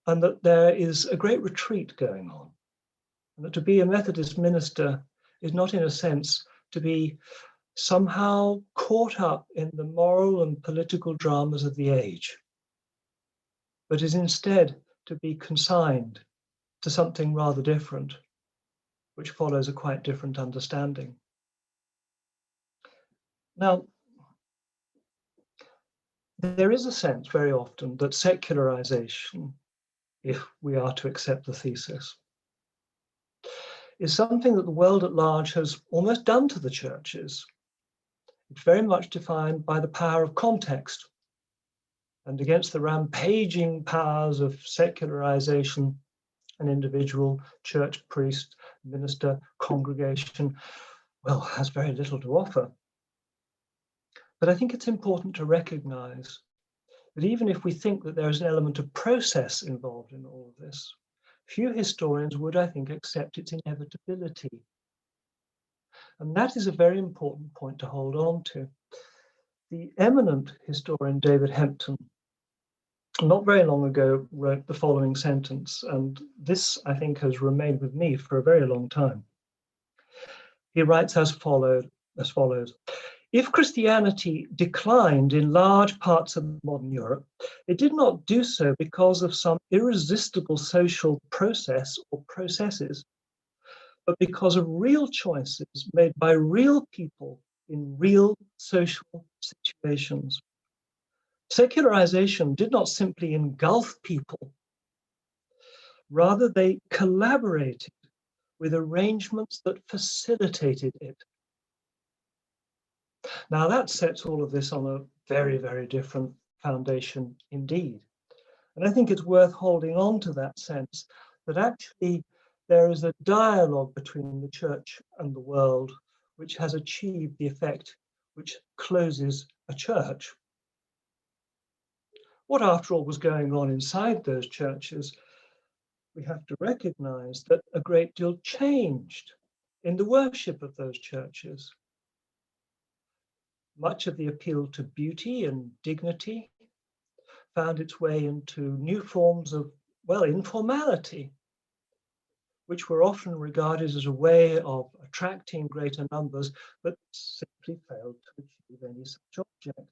and that there is a great retreat going on. And that to be a Methodist minister is not, in a sense, to be somehow caught up in the moral and political dramas of the age, but is instead to be consigned to something rather different, which follows a quite different understanding. Now, there is a sense very often that secularization, if we are to accept the thesis, is something that the world at large has almost done to the churches. It's very much defined by the power of context. And against the rampaging powers of secularization, an individual, church, priest, minister, congregation, well, has very little to offer. But I think it's important to recognize that even if we think that there is an element of process involved in all of this, few historians would, I think, accept its inevitability. And that is a very important point to hold on to. The eminent historian David Hempton, not very long ago, wrote the following sentence, and this, I think, has remained with me for a very long time. He writes as follows. If Christianity declined in large parts of modern Europe, it did not do so because of some irresistible social process or processes, but because of real choices made by real people in real social situations. Secularization did not simply engulf people, rather they collaborated with arrangements that facilitated it. Now that sets all of this on a very, very different foundation indeed. And I think it's worth holding on to that sense that actually there is a dialogue between the church and the world which has achieved the effect which closes a church. What, after all, was going on inside those churches, we have to recognize that a great deal changed in the worship of those churches. Much of the appeal to beauty and dignity found its way into new forms of, well, informality, which were often regarded as a way of attracting greater numbers, but simply failed to achieve any such object.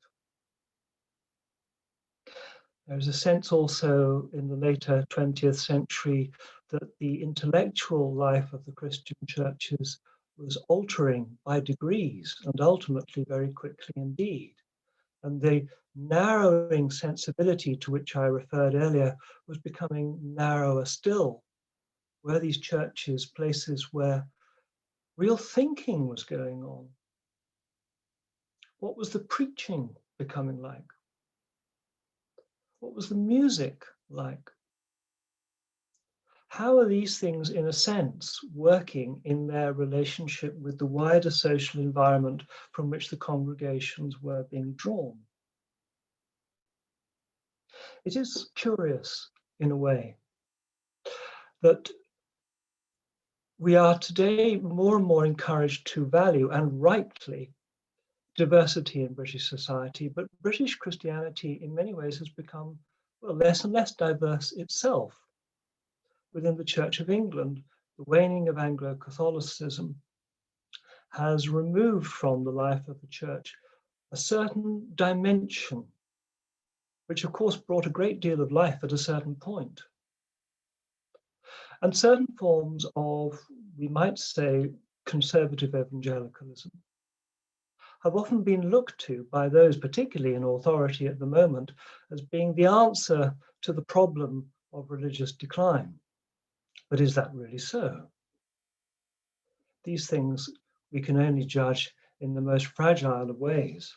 There's a sense also in the later 20th century that the intellectual life of the Christian churches was altering by degrees and ultimately very quickly indeed. And the narrowing sensibility to which I referred earlier was becoming narrower still. Were these churches places where real thinking was going on, What was the preaching becoming like? What was the music like? How are these things, in a sense, working in their relationship with the wider social environment from which the congregations were being drawn? It is curious, in a way, that we are today more and more encouraged to value, and rightly, diversity in British society, but British Christianity in many ways has become, well, less and less diverse itself. Within the Church of England, the waning of Anglo-Catholicism has removed from the life of the church a certain dimension, which of course brought a great deal of life at a certain point. And certain forms of, we might say, conservative evangelicalism have often been looked to by those, particularly in authority at the moment, as being the answer to the problem of religious decline. But is that really so? These things we can only judge in the most fragile of ways.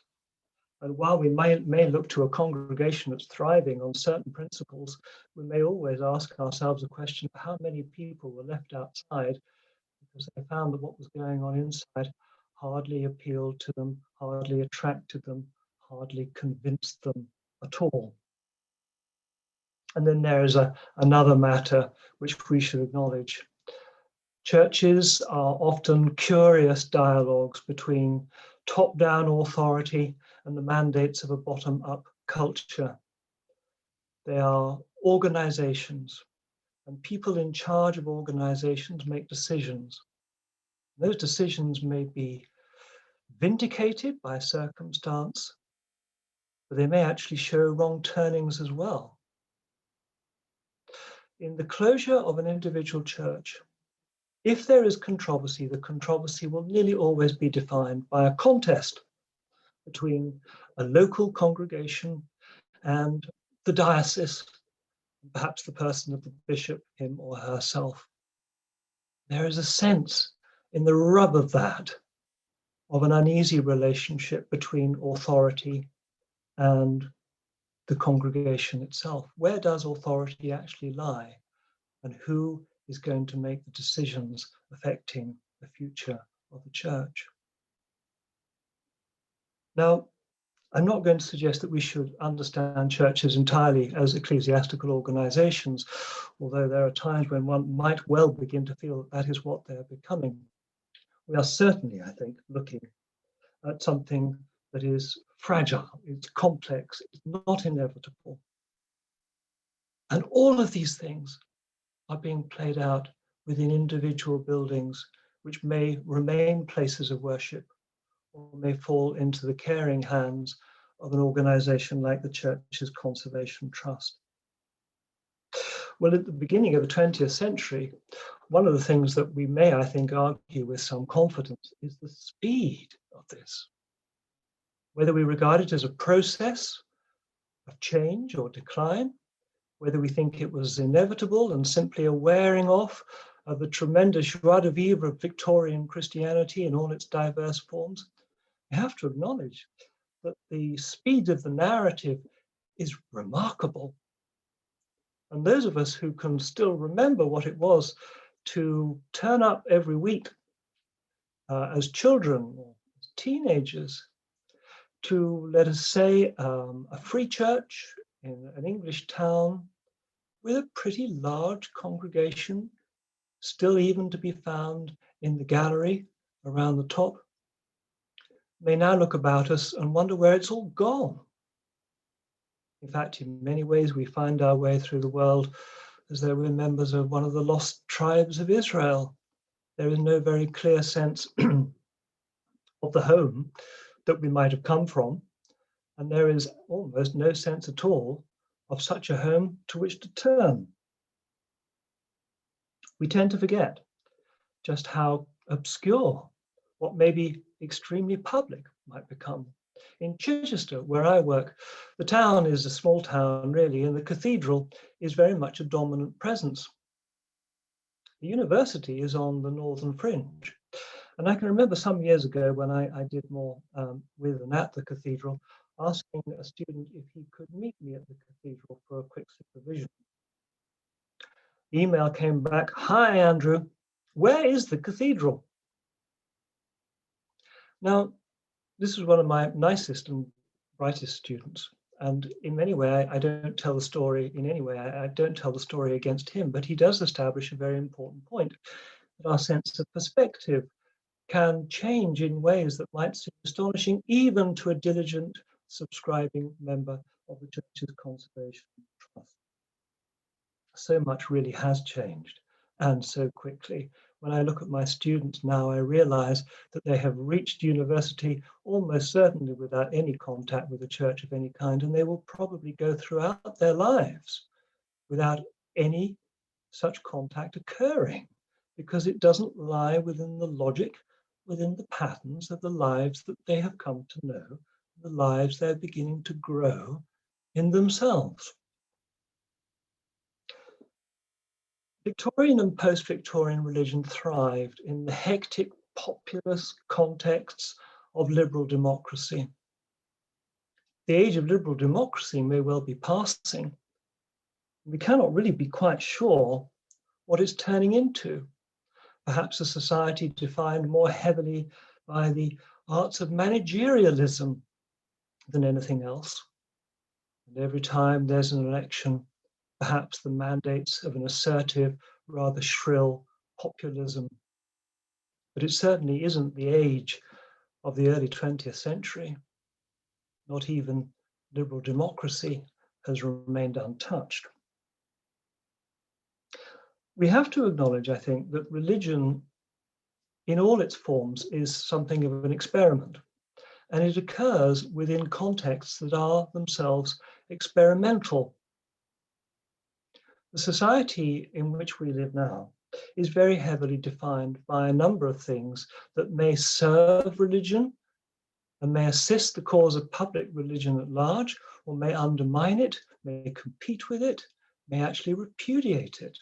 And while we may look to a congregation that's thriving on certain principles, we may always ask ourselves a question of how many people were left outside because they found that what was going on inside hardly appealed to them, hardly attracted them, hardly convinced them at all. And then there is another matter which we should acknowledge. Churches are often curious dialogues between top-down authority and the mandates of a bottom-up culture. They are organizations, and people in charge of organizations make decisions. Those decisions may be vindicated by circumstance, but they may actually show wrong turnings as well. In the closure of an individual church, if there is controversy, the controversy will nearly always be defined by a contest between a local congregation and the diocese, perhaps the person of the bishop, him or herself. There is a sense in the rub of that, of an uneasy relationship between authority and the congregation itself. Where does authority actually lie? And who is going to make the decisions affecting the future of the church? Now, I'm not going to suggest that we should understand churches entirely as ecclesiastical organizations, although there are times when one might well begin to feel that is what they're becoming. We are certainly, I think, looking at something that is fragile, it's complex, it's not inevitable. And all of these things are being played out within individual buildings, which may remain places of worship or may fall into the caring hands of an organization like the Church's Conservation Trust. Well, at the beginning of the 20th century, one of the things that we may, I think, argue with some confidence is the speed of this. Whether we regard it as a process of change or decline, whether we think it was inevitable and simply a wearing off of the tremendous joie de vivre of Victorian Christianity in all its diverse forms, we have to acknowledge that the speed of the narrative is remarkable. And those of us who can still remember what it was to turn up every week as children or as teenagers to, let us say, a free church in an English town with a pretty large congregation, still even to be found in the gallery around the top, may now look about us and wonder where it's all gone. In fact, in many ways, we find our way through the world as though we're members of one of the lost tribes of Israel. There is no very clear sense of the home that we might have come from, and there is almost no sense at all of such a home to which to turn. We tend to forget just how obscure what may be extremely public might become. In Chichester, where I work, the town is a small town really, and the cathedral is very much a dominant presence. The university is on the northern fringe, And I can remember some years ago when I did more with and at the cathedral, asking a student if he could meet me at the cathedral for a quick supervision. The email came back, "Hi, Andrew, where is the cathedral?" Now, this was one of my nicest and brightest students. And in many ways, I don't tell the story in any way. I don't tell the story against him, but he does establish a very important point, that our sense of perspective can change in ways that might seem astonishing even to a diligent subscribing member of the Church's Conservation Trust. So much really has changed, and so quickly. When I look at my students now, I realize that they have reached university almost certainly without any contact with a church of any kind, and they will probably go throughout their lives without any such contact occurring, because it doesn't lie within the logic, within the patterns of the lives that they have come to know, the lives they're beginning to grow in themselves. Victorian and post-Victorian religion thrived in the hectic populist contexts of liberal democracy. The age of liberal democracy may well be passing. We cannot really be quite sure what it's turning into. Perhaps a society defined more heavily by the arts of managerialism than anything else. And every time there's an election, perhaps the mandates of an assertive, rather shrill populism. But it certainly isn't the age of the early 20th century. Not even liberal democracy has remained untouched. We have to acknowledge, I think, that religion in all its forms is something of an experiment, and it occurs within contexts that are themselves experimental. The society in which we live now is very heavily defined by a number of things that may serve religion and may assist the cause of public religion at large, or may undermine it, may compete with it, may actually repudiate it.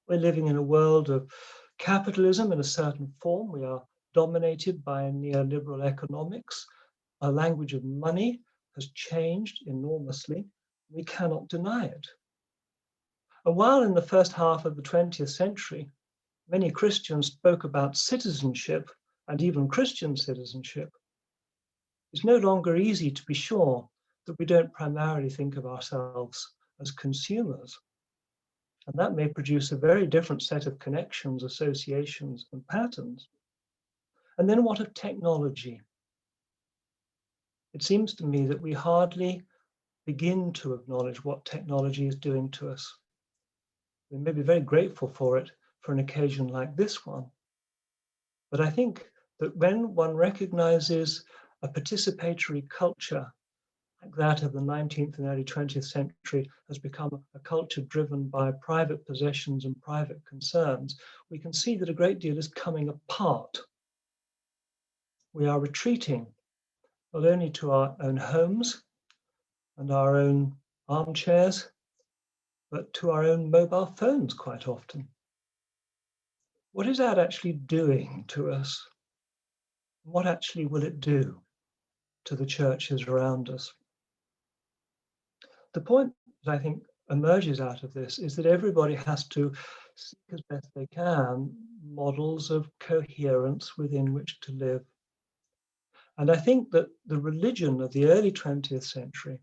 We're living in a world of capitalism in a certain form. We are dominated by neoliberal economics. Our language of money has changed enormously. We cannot deny it. And while in the first half of the 20th century, many Christians spoke about citizenship and even Christian citizenship, it's no longer easy to be sure that we don't primarily think of ourselves as consumers. And that may produce a very different set of connections, associations, and patterns. And then what of technology? It seems to me that we hardly begin to acknowledge what technology is doing to us. We may be very grateful for it for an occasion like this one. But I think that when one recognizes a participatory culture like that of the 19th and early 20th century has become a culture driven by private possessions and private concerns, we can see that a great deal is coming apart. We are retreating not only to our own homes and our own armchairs, but to our own mobile phones quite often. What is that actually doing to us? What actually will it do to the churches around us? The point that I think emerges out of this is that everybody has to seek as best they can models of coherence within which to live. And I think that the religion of the early 20th century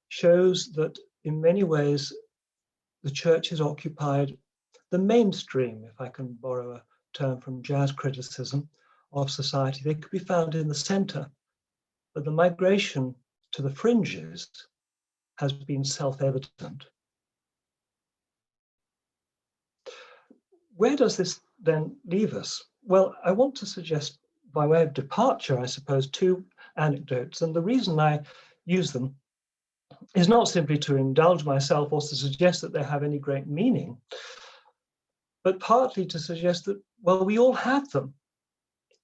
shows that in many ways the church has occupied the mainstream, if I can borrow a term from jazz criticism, of society. They could be found in the center, but the migration to the fringes has been self-evident. Where does this then leave us? Well, I want to suggest, by way of departure, I suppose, two anecdotes. And the reason I use them is not simply to indulge myself or to suggest that they have any great meaning, but partly to suggest that, well, we all have them,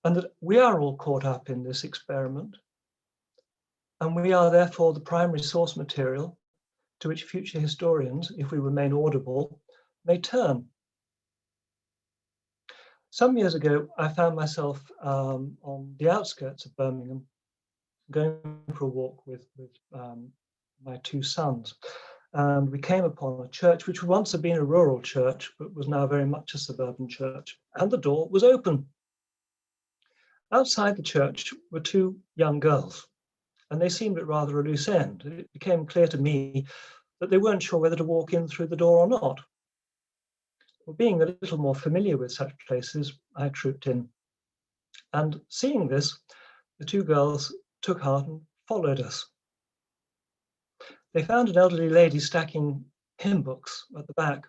and that we are all caught up in this experiment. And we are therefore the primary source material to which future historians, if we remain audible, may turn. Some years ago, I found myself on the outskirts of Birmingham, going for a walk with my two sons. And we came upon a church which once had been a rural church, but was now very much a suburban church, and the door was open. Outside the church were two young girls, and they seemed at rather a loose end. It became clear to me that they weren't sure whether to walk in through the door or not. Well, being a little more familiar with such places, I trooped in. And seeing this, the two girls took heart and followed us. They found an elderly lady stacking hymn books at the back,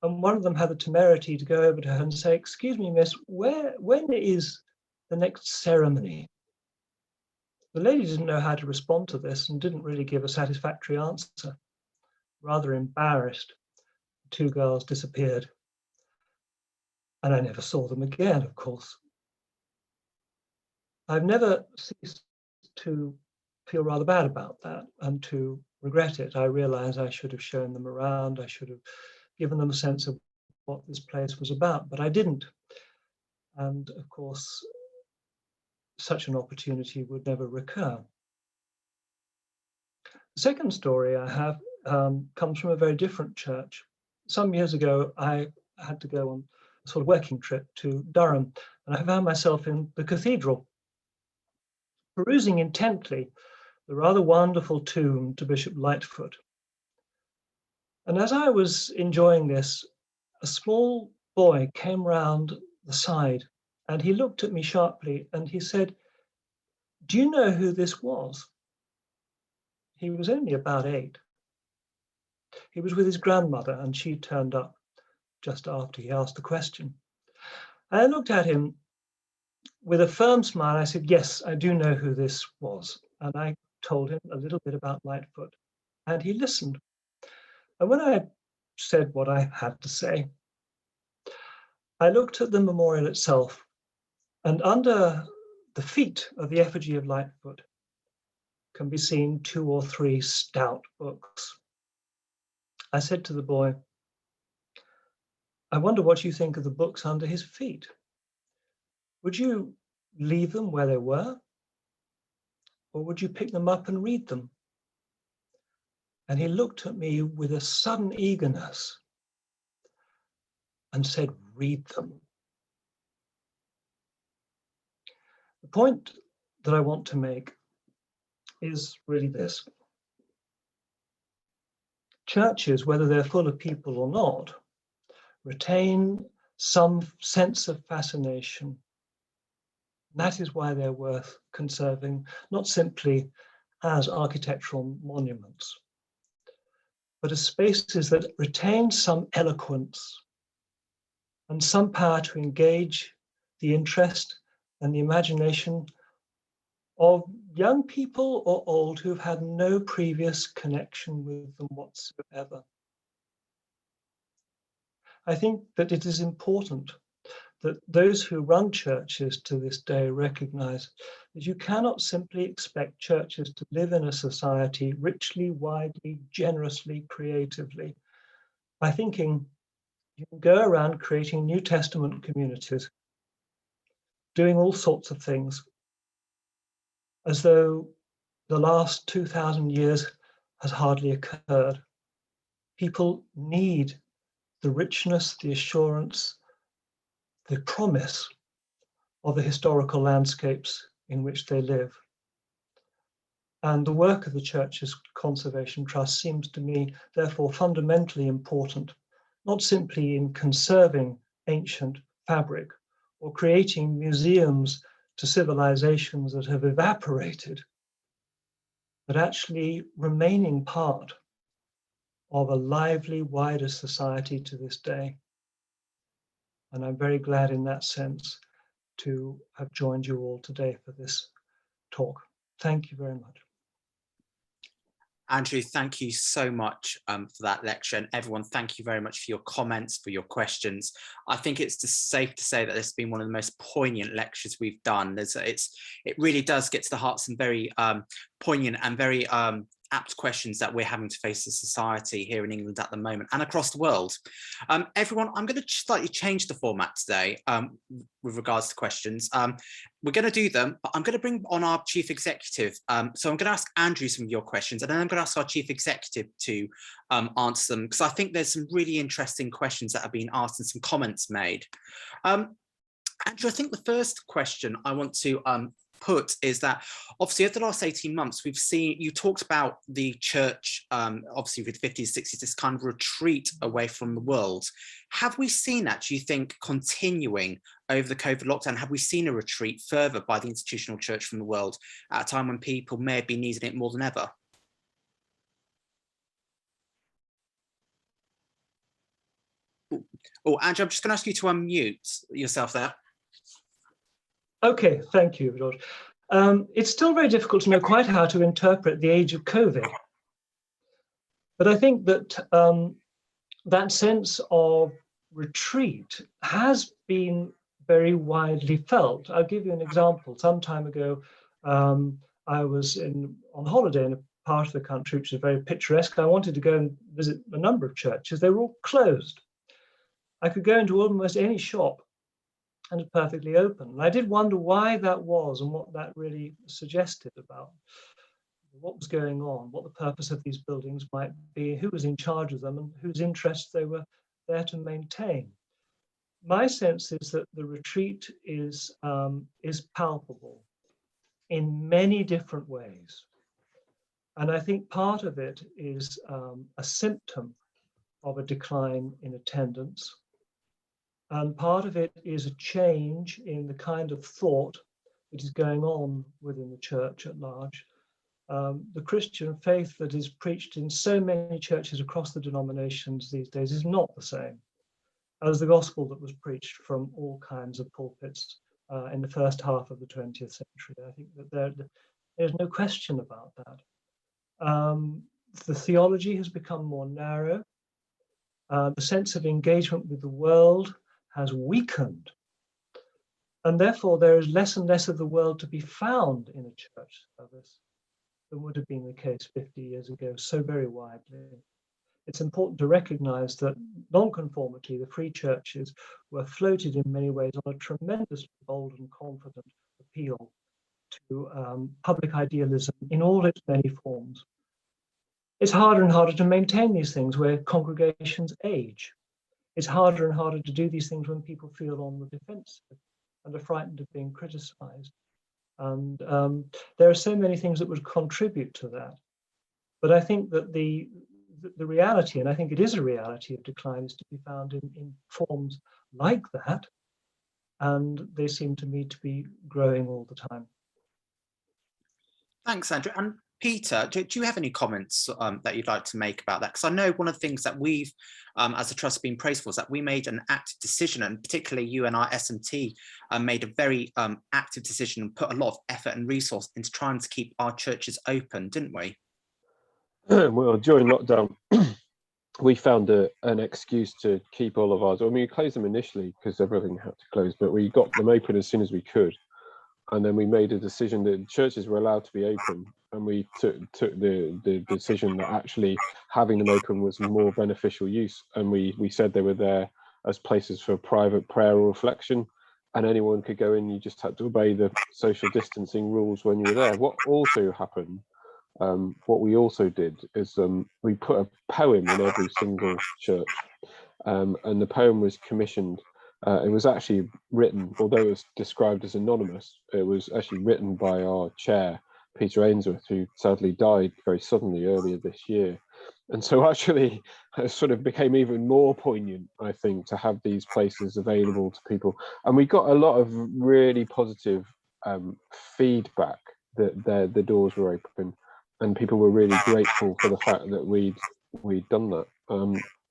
and one of them had the temerity to go over to her and say, "Excuse me, miss, when is the next ceremony?" The lady didn't know how to respond to this and didn't really give a satisfactory answer. Rather embarrassed, the two girls disappeared. And I never saw them again, of course. I've never ceased to feel rather bad about that and to regret it. I realize I should have shown them around. I should have given them a sense of what this place was about, but I didn't. And of course, such an opportunity would never recur. The second story I have comes from a very different church. Some years ago, I had to go on a sort of working trip to Durham, and I found myself in the cathedral, perusing intently the rather wonderful tomb to Bishop Lightfoot. And as I was enjoying this, a small boy came round the side and he looked at me sharply and he said, "Do you know who this was?" He was only about 8. He was with his grandmother and she turned up just after he asked the question. I looked at him with a firm smile. I said, "Yes, I do know who this was." And I told him a little bit about Lightfoot, and he listened. And when I said what I had to say, I looked at the memorial itself, and under the feet of the effigy of Lightfoot can be seen 2 or 3 stout books. I said to the boy, "I wonder what you think of the books under his feet. Would you leave them where they were? Or would you pick them up and read them?" And he looked at me with a sudden eagerness and said, "Read them." The point that I want to make is really this. Churches, whether they're full of people or not, retain some sense of fascination. That is why they're worth conserving, not simply as architectural monuments, but as spaces that retain some eloquence and some power to engage the interest and the imagination of young people or old who've had no previous connection with them whatsoever. I think that it is important that those who run churches to this day recognize that you cannot simply expect churches to live in a society richly, widely, generously, creatively by thinking you can go around creating New Testament communities, doing all sorts of things, as though the last 2,000 years has hardly occurred. People need the richness, the assurance, the promise of the historical landscapes in which they live. And the work of the Church's Conservation Trust seems to me, therefore, fundamentally important, not simply in conserving ancient fabric or creating museums to civilizations that have evaporated, but actually remaining part of a lively, wider society to this day. And I'm very glad in that sense to have joined you all today for this talk. Thank you very much. Andrew, thank you so much for that lecture, and everyone, thank you very much for your comments, for your questions. I think it's just safe to say that this has been one of the most poignant lectures we've done. It really does get to the heart of some very poignant and very apt questions that we're having to face as society here in England at the moment and across the world. Everyone, I'm going to slightly change the format today with regards to questions. We're going to do them, but I'm going to bring on our chief executive. So I'm going to ask Andrew some of your questions, and then I'm going to ask our chief executive to answer them, because I think there's some really interesting questions that have been asked and some comments made. Andrew, I think the first question I want to put is that obviously over the last 18 months, we've seen, you talked about the church, obviously with the 50s, 60s, this kind of retreat away from the world. Have we seen that, do you think, continuing over the COVID lockdown? Have we seen a retreat further by the institutional church from the world at a time when people may have been needing it more than ever? Oh, Andrew, I'm just going to ask you to unmute yourself there. Okay, thank you, George. It's still very difficult to know quite how to interpret the age of COVID. But I think that that sense of retreat has been very widely felt. I'll give you an example. Some time ago, I was on holiday in a part of the country which is very picturesque. I wanted to go and visit a number of churches. They were all closed. I could go into almost any shop and it's perfectly open. And I did wonder why that was and what that really suggested about what was going on, what the purpose of these buildings might be, who was in charge of them, and whose interests they were there to maintain. My sense is that the retreat is palpable in many different ways. And I think part of it is a symptom of a decline in attendance. And part of it is a change in the kind of thought that is going on within the church at large. The Christian faith that is preached in so many churches across the denominations these days is not the same as the gospel that was preached from all kinds of pulpits in the first half of the 20th century. I think that there's no question about that. The theology has become more narrow. The sense of engagement with the world has weakened, and therefore there is less and less of the world to be found in a church service than would have been the case 50 years ago so very widely. It's important to recognize that nonconformity, the free churches, were floated in many ways on a tremendously bold and confident appeal to public idealism in all its many forms. It's harder and harder to maintain these things where congregations age. It's harder and harder to do these things when people feel on the defensive and are frightened of being criticized. And there are so many things that would contribute to that. But I think that the reality, and I think it is a reality of decline, is to be found in forms like that. And they seem to me to be growing all the time. Thanks, Andrew. And Peter, do you have any comments that you'd like to make about that? Because I know one of the things that we've, as a trust, been praised for is that we made an active decision, and particularly you and our SMT made a very active decision and put a lot of effort and resource into trying to keep our churches open, didn't we? Well, during lockdown, we found an excuse to keep all of ours. I mean, we closed them initially because everything had to close, but we got them open as soon as we could. And then we made a decision that churches were allowed to be open, and we took the decision that actually having them open was more beneficial use. And we said they were there as places for private prayer or reflection, and anyone could go in. You just had to obey the social distancing rules when you were there. What also happened, what we also did is we put a poem in every single church, and the poem was commissioned. It was actually written, although it was described as anonymous, it was actually written by our chair, Peter Ainsworth, who sadly died very suddenly earlier this year. And so actually it sort of became even more poignant, I think, to have these places available to people. And we got a lot of really positive feedback that the doors were open, and people were really grateful for the fact that we'd done that.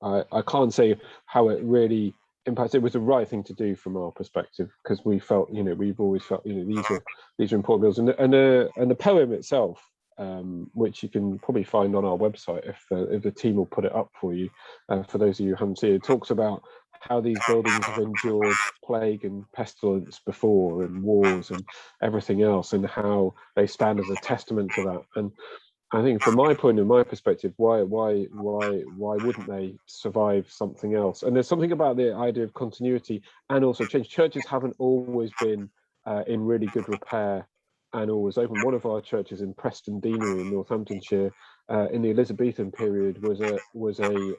I can't say how it really impacted. It was the right thing to do from our perspective, because we felt, we've always felt, these are important bills. And the poem itself, which you can probably find on our website if the team will put it up for you, for those of you who haven't seen it, talks about how these buildings have endured plague and pestilence before, and wars and everything else, and how they stand as a testament to that. And I think from my perspective, why wouldn't they survive something else? And there's something about the idea of continuity and also change. Churches haven't always been in really good repair and always open. One of our churches in Preston Deanery in Northamptonshire in the Elizabethan period was a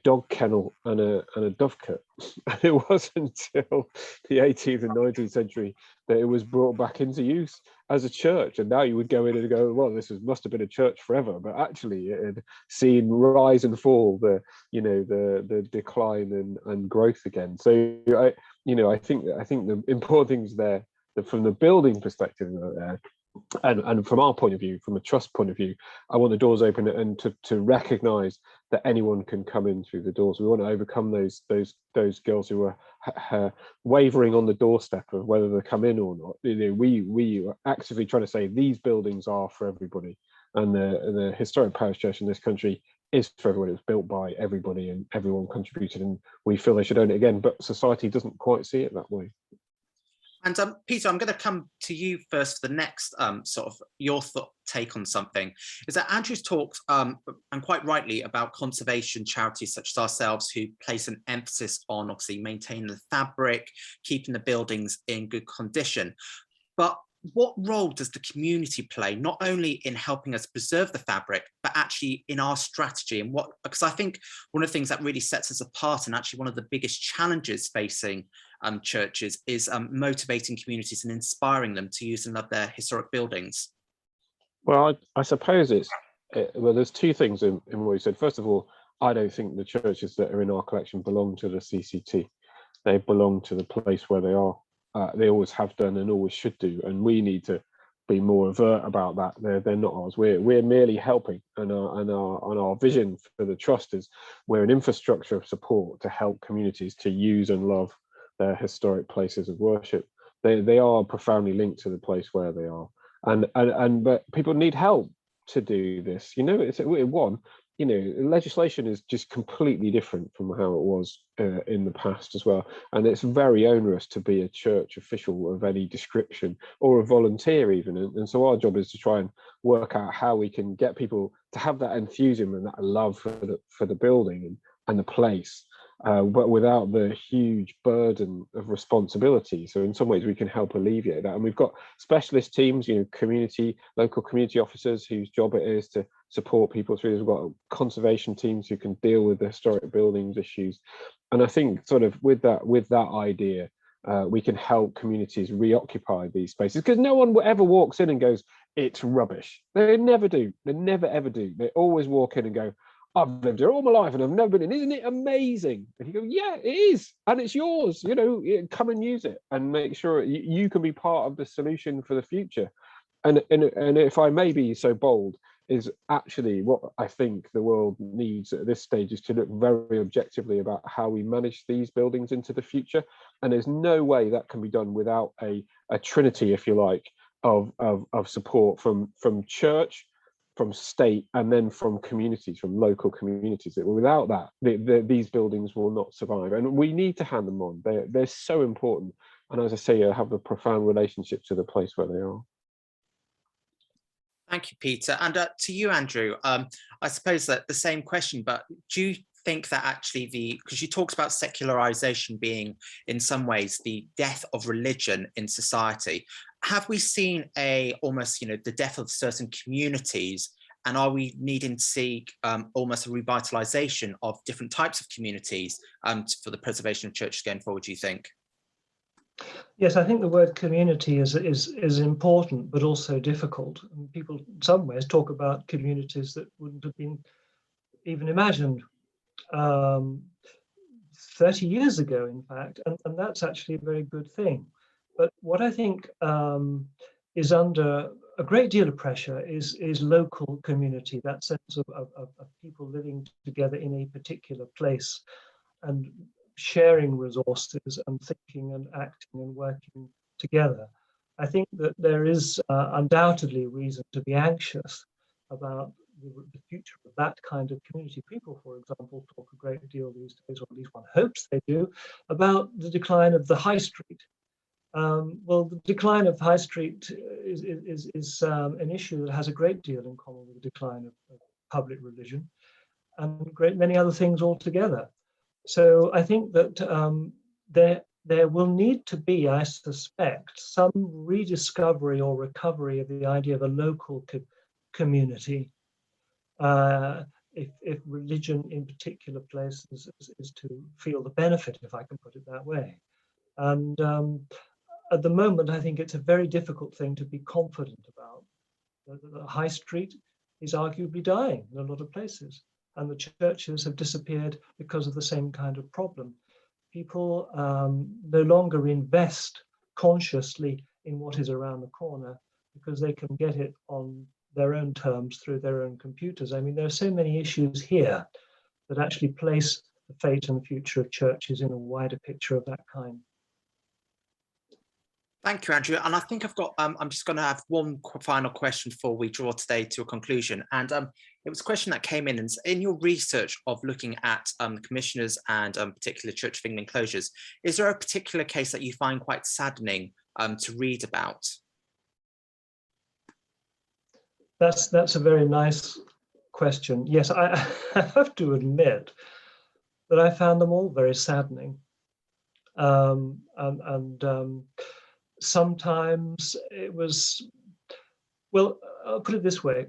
dog kennel and a dovecote. And it wasn't until the 18th and 19th century that it was brought back into use as a church. And now you would go in and go, well, must have been a church forever, but actually it had seen rise and fall, the decline and growth again. So I think the important things there, that from the building perspective and from our point of view, from a trust point of view, I want the doors open and to recognise that anyone can come in through the doors. We want to overcome those girls who are wavering on the doorstep of whether they come in or not. We are actively trying to say these buildings are for everybody, and the historic parish church in this country is for everyone. It was built by everybody and everyone contributed, and we feel they should own it again. But society doesn't quite see it that way. And Peter, I'm going to come to you first for the next sort of your take on something. Is that Andrew's talked, and quite rightly, about conservation charities such as ourselves who place an emphasis on obviously maintaining the fabric, keeping the buildings in good condition. But what role does the community play, not only in helping us preserve the fabric, but actually in our strategy? And because I think one of the things that really sets us apart, and actually one of the biggest challenges facing churches, is motivating communities and inspiring them to use and love their historic buildings. Well, I suppose there's two things in what you said. First of all, I don't think the churches that are in our collection belong to the CCT. They belong to the place where they are. They always have done and always should do, and we need to be more overt about that. They're not ours. We're merely helping, and our vision for the trust is we're an infrastructure of support to help communities to use and love their historic places of worship. They are profoundly linked to the place where they are, but people need help to do this. Legislation is just completely different from how it was in the past as well, and it's very onerous to be a church official of any description or a volunteer even. And so our job is to try and work out how we can get people to have that enthusiasm and that love for the building and the place, but without the huge burden of responsibility. So in some ways we can help alleviate that, and we've got specialist teams, local community officers whose job it is to support people through this. We've got conservation teams who can deal with the historic buildings issues, and I think sort of with that idea, we can help communities reoccupy these spaces, because no one ever walks in and goes, it's rubbish. They never do. They never ever do. They always walk in and go, I've lived here all my life and I've never been in. Isn't it amazing? And you go, yeah, it is, and it's yours. Come and use it and make sure you can be part of the solution for the future. And if I may be so bold, is actually what I think the world needs at this stage is to look very objectively about how we manage these buildings into the future. And there's no way that can be done without a trinity, if you like, of support from church, from state, and then from communities, from local communities. Without that, these buildings will not survive, and we need to hand them on. They're so important, and as I say, have a profound relationship to the place where they are. Thank you, Peter. And to you, Andrew, I suppose that the same question, but do you think that actually because you talked about secularization being in some ways the death of religion in society, have we seen almost the death of certain communities, and are we needing to see almost a revitalization of different types of communities for the preservation of churches going forward, do you think? Yes, I think the word community is important, but also difficult. And people, in some ways, talk about communities that wouldn't have been even imagined 30 years ago, in fact, and that's actually a very good thing. But what I think is under a great deal of pressure is local community, that sense of people living together in a particular place and sharing resources and thinking and acting and working together. I think that there is undoubtedly reason to be anxious about the future of that kind of community. People, for example, talk a great deal these days, or at least one hopes they do, about the decline of the high street. Well, the decline of High Street is an issue that has a great deal in common with the decline of public religion and a great many other things altogether. So I think that there will need to be, I suspect, some rediscovery or recovery of the idea of a local community. If religion in particular places is to feel the benefit, if I can put it that way. And at the moment, I think it's a very difficult thing to be confident about. The High Street is arguably dying in a lot of places, and the churches have disappeared because of the same kind of problem. People no longer invest consciously in what is around the corner because they can get it on their own terms through their own computers. I mean, there are so many issues here that actually place the fate and the future of churches in a wider picture of that kind. Thank you, Andrew. And I think I've got, I'm just going to have one final question before we draw today to a conclusion. And it was a question that came in. And in your research of looking at commissioners and particular Church of England closures, is there a particular case that you find quite saddening to read about? That's a very nice question. Yes, I have to admit that I found them all very saddening. Sometimes it was, well, I'll put it this way.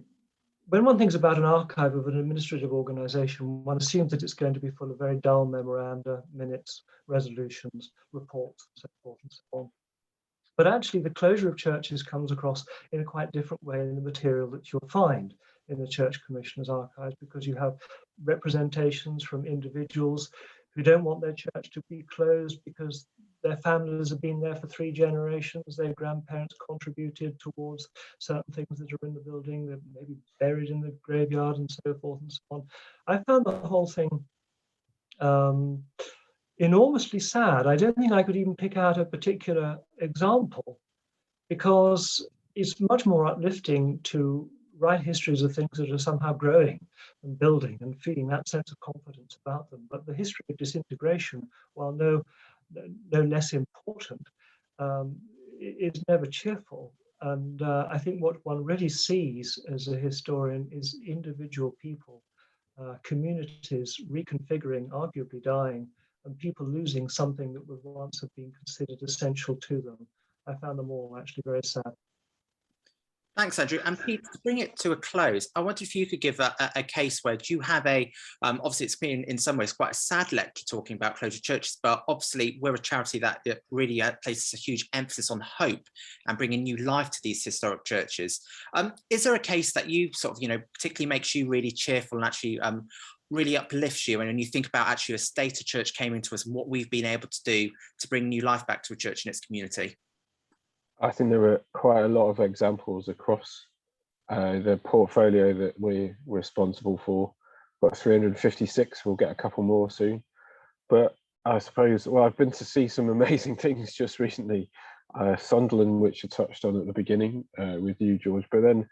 When one thinks about an archive of an administrative organization, one assumes that it's going to be full of very dull memoranda, minutes, resolutions, reports, and so forth and so on. But actually, the closure of churches comes across in a quite different way in the material that you'll find in the Church Commissioner's archives, because you have representations from individuals who don't want their church to be closed because their families have been there for 3 generations, their grandparents contributed towards certain things that are in the building, they're maybe buried in the graveyard and so forth and so on. I found the whole thing enormously sad. I don't think I could even pick out a particular example, because it's much more uplifting to write histories of things that are somehow growing and building and feeling that sense of confidence about them. But the history of disintegration, while no less important, is never cheerful. And I think what one really sees as a historian is individual people, communities reconfiguring, arguably dying, and people losing something that would once have been considered essential to them. I found them all actually very sad. Thanks, Andrew. And Pete, to bring it to a close, I wonder if you could give a case where you have a, obviously it's been in some ways quite a sad lecture talking about closure churches, but obviously we're a charity that really places a huge emphasis on hope and bringing new life to these historic churches. Is there a case that you sort of, particularly makes you really cheerful and actually really uplifts you, and when you think about actually a state of church came into us and what we've been able to do to bring new life back to a church and its community? I think there were quite a lot of examples across the portfolio that we're responsible for. Got 356, we'll get a couple more soon. But I suppose, well, I've been to see some amazing things just recently. Sunderland, which I touched on at the beginning with you, George. But then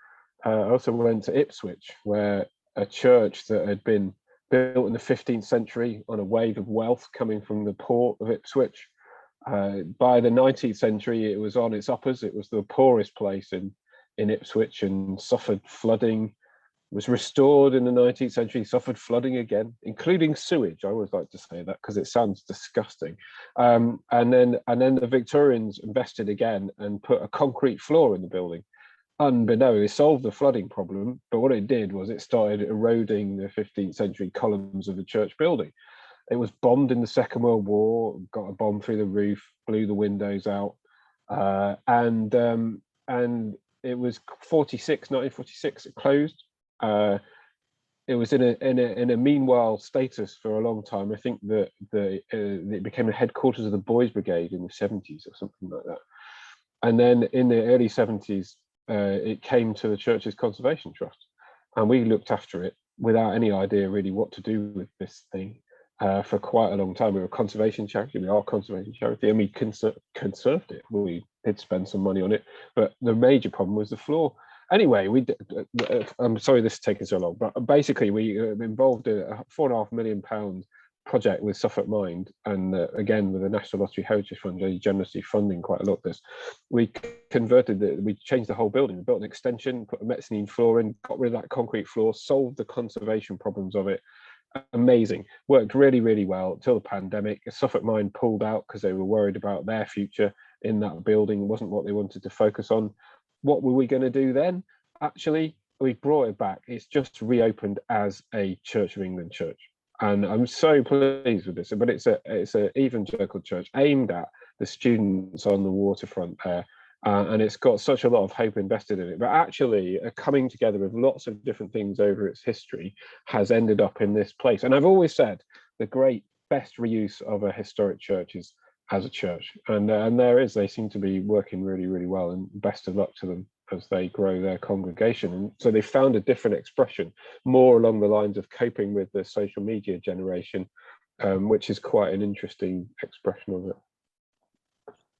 I also went to Ipswich, where a church that had been built in the 15th century on a wave of wealth coming from the port of Ipswich. By the 19th century, it was on its uppers. It was the poorest place in Ipswich and suffered flooding. Was restored in the 19th century, suffered flooding again, including sewage. I always like to say that because it sounds disgusting. And then the Victorians invested again and put a concrete floor in the building. Unbeknownst, it solved the flooding problem, but what it did was it started eroding the 15th century columns of the church building. It was bombed in the Second World War, got a bomb through the roof, blew the windows out, and it was 1946, it closed. It was in a meanwhile status for a long time. I think that it became the headquarters of the Boys Brigade in the 70s or something like that. And then in the early 70s, it came to the church's conservation trust, and we looked after it without any idea really what to do with this thing. For quite a long time. We were a conservation charity, we are a conservation charity, and we conserved it. We did spend some money on it, but the major problem was the floor. Anyway, I'm sorry this is taking so long, but basically we involved a £4.5 million project with Suffolk Mind, and again with the National Lottery Heritage Fund generously funding quite a lot of this, we changed the whole building. We built an extension, put a mezzanine floor in, got rid of that concrete floor, solved the conservation problems of it. Amazing, worked really, really well till the pandemic. Suffolk Mind pulled out because they were worried about their future in that building. It wasn't what they wanted to focus on. What were we going to do then? Actually, we brought it back. It's just reopened as a Church of England church. And I'm so pleased with this, but it's a evangelical church aimed at the students on the waterfront there, and it's got such a lot of hope invested in it. But actually, a coming together of lots of different things over its history has ended up in this place. And I've always said the best reuse of a historic church is as a church, and they seem to be working really, really well. And best of luck to them as they grow their congregation. And so they found a different expression, more along the lines of coping with the social media generation, which is quite an interesting expression of it.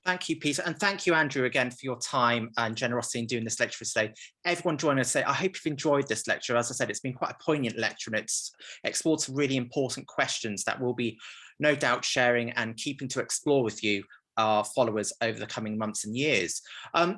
Thank you, Peter, and thank you, Andrew, again for your time and generosity in doing this lecture today. Everyone joining us today, I hope you've enjoyed this lecture. As I said, it's been quite a poignant lecture, and it's explored some really important questions that we'll be no doubt sharing and keeping to explore with you, our followers, over the coming months and years.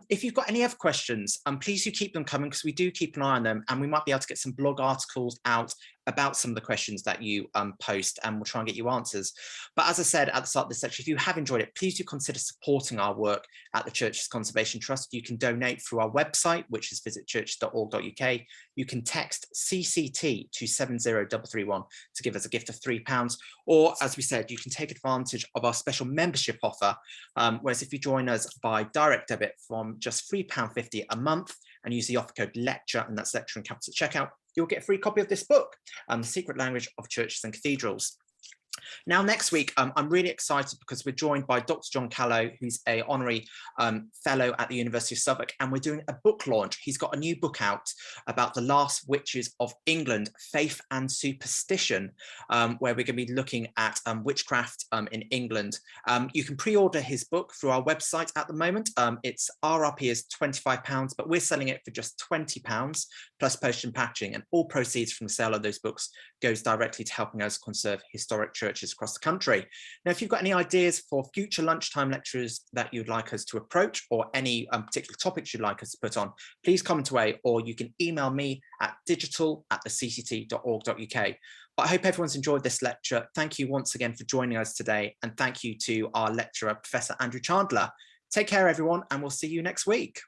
If you've got any other questions, please do keep them coming, because we do keep an eye on them, and we might be able to get some blog articles out about some of the questions that you post, and we'll try and get you answers. But as I said at the start of this lecture, if you have enjoyed it, please do consider supporting our work at the Church's Conservation Trust. You can donate through our website, which is visitchurch.org.uk. You can text CCT to 70331 to give us a gift of £3. Or, as we said, you can take advantage of our special membership offer, whereas if you join us by direct debit from just £3.50 a month and use the offer code LECTURE, and that's lecture in capital at checkout, you'll get a free copy of this book, The Secret Language of Churches and Cathedrals. Now, next week, I'm really excited because we're joined by Dr. John Callow, who's an honorary fellow at the University of Suffolk, and we're doing a book launch. He's got a new book out about the last witches of England, Faith and Superstition, where we're going to be looking at witchcraft in England. You can pre-order his book through our website at the moment. Its RRP is £25, but we're selling it for just £20 plus postage and packaging, and all proceeds from the sale of those books goes directly to helping us conserve historic churches across the country. Now, if you've got any ideas for future lunchtime lectures that you'd like us to approach, or any particular topics you'd like us to put on, please comment away, or you can email me at digital@thecct.org.uk. But I hope everyone's enjoyed this lecture. Thank you once again for joining us today, and thank you to our lecturer, Professor Andrew Chandler. Take care, everyone, and we'll see you next week.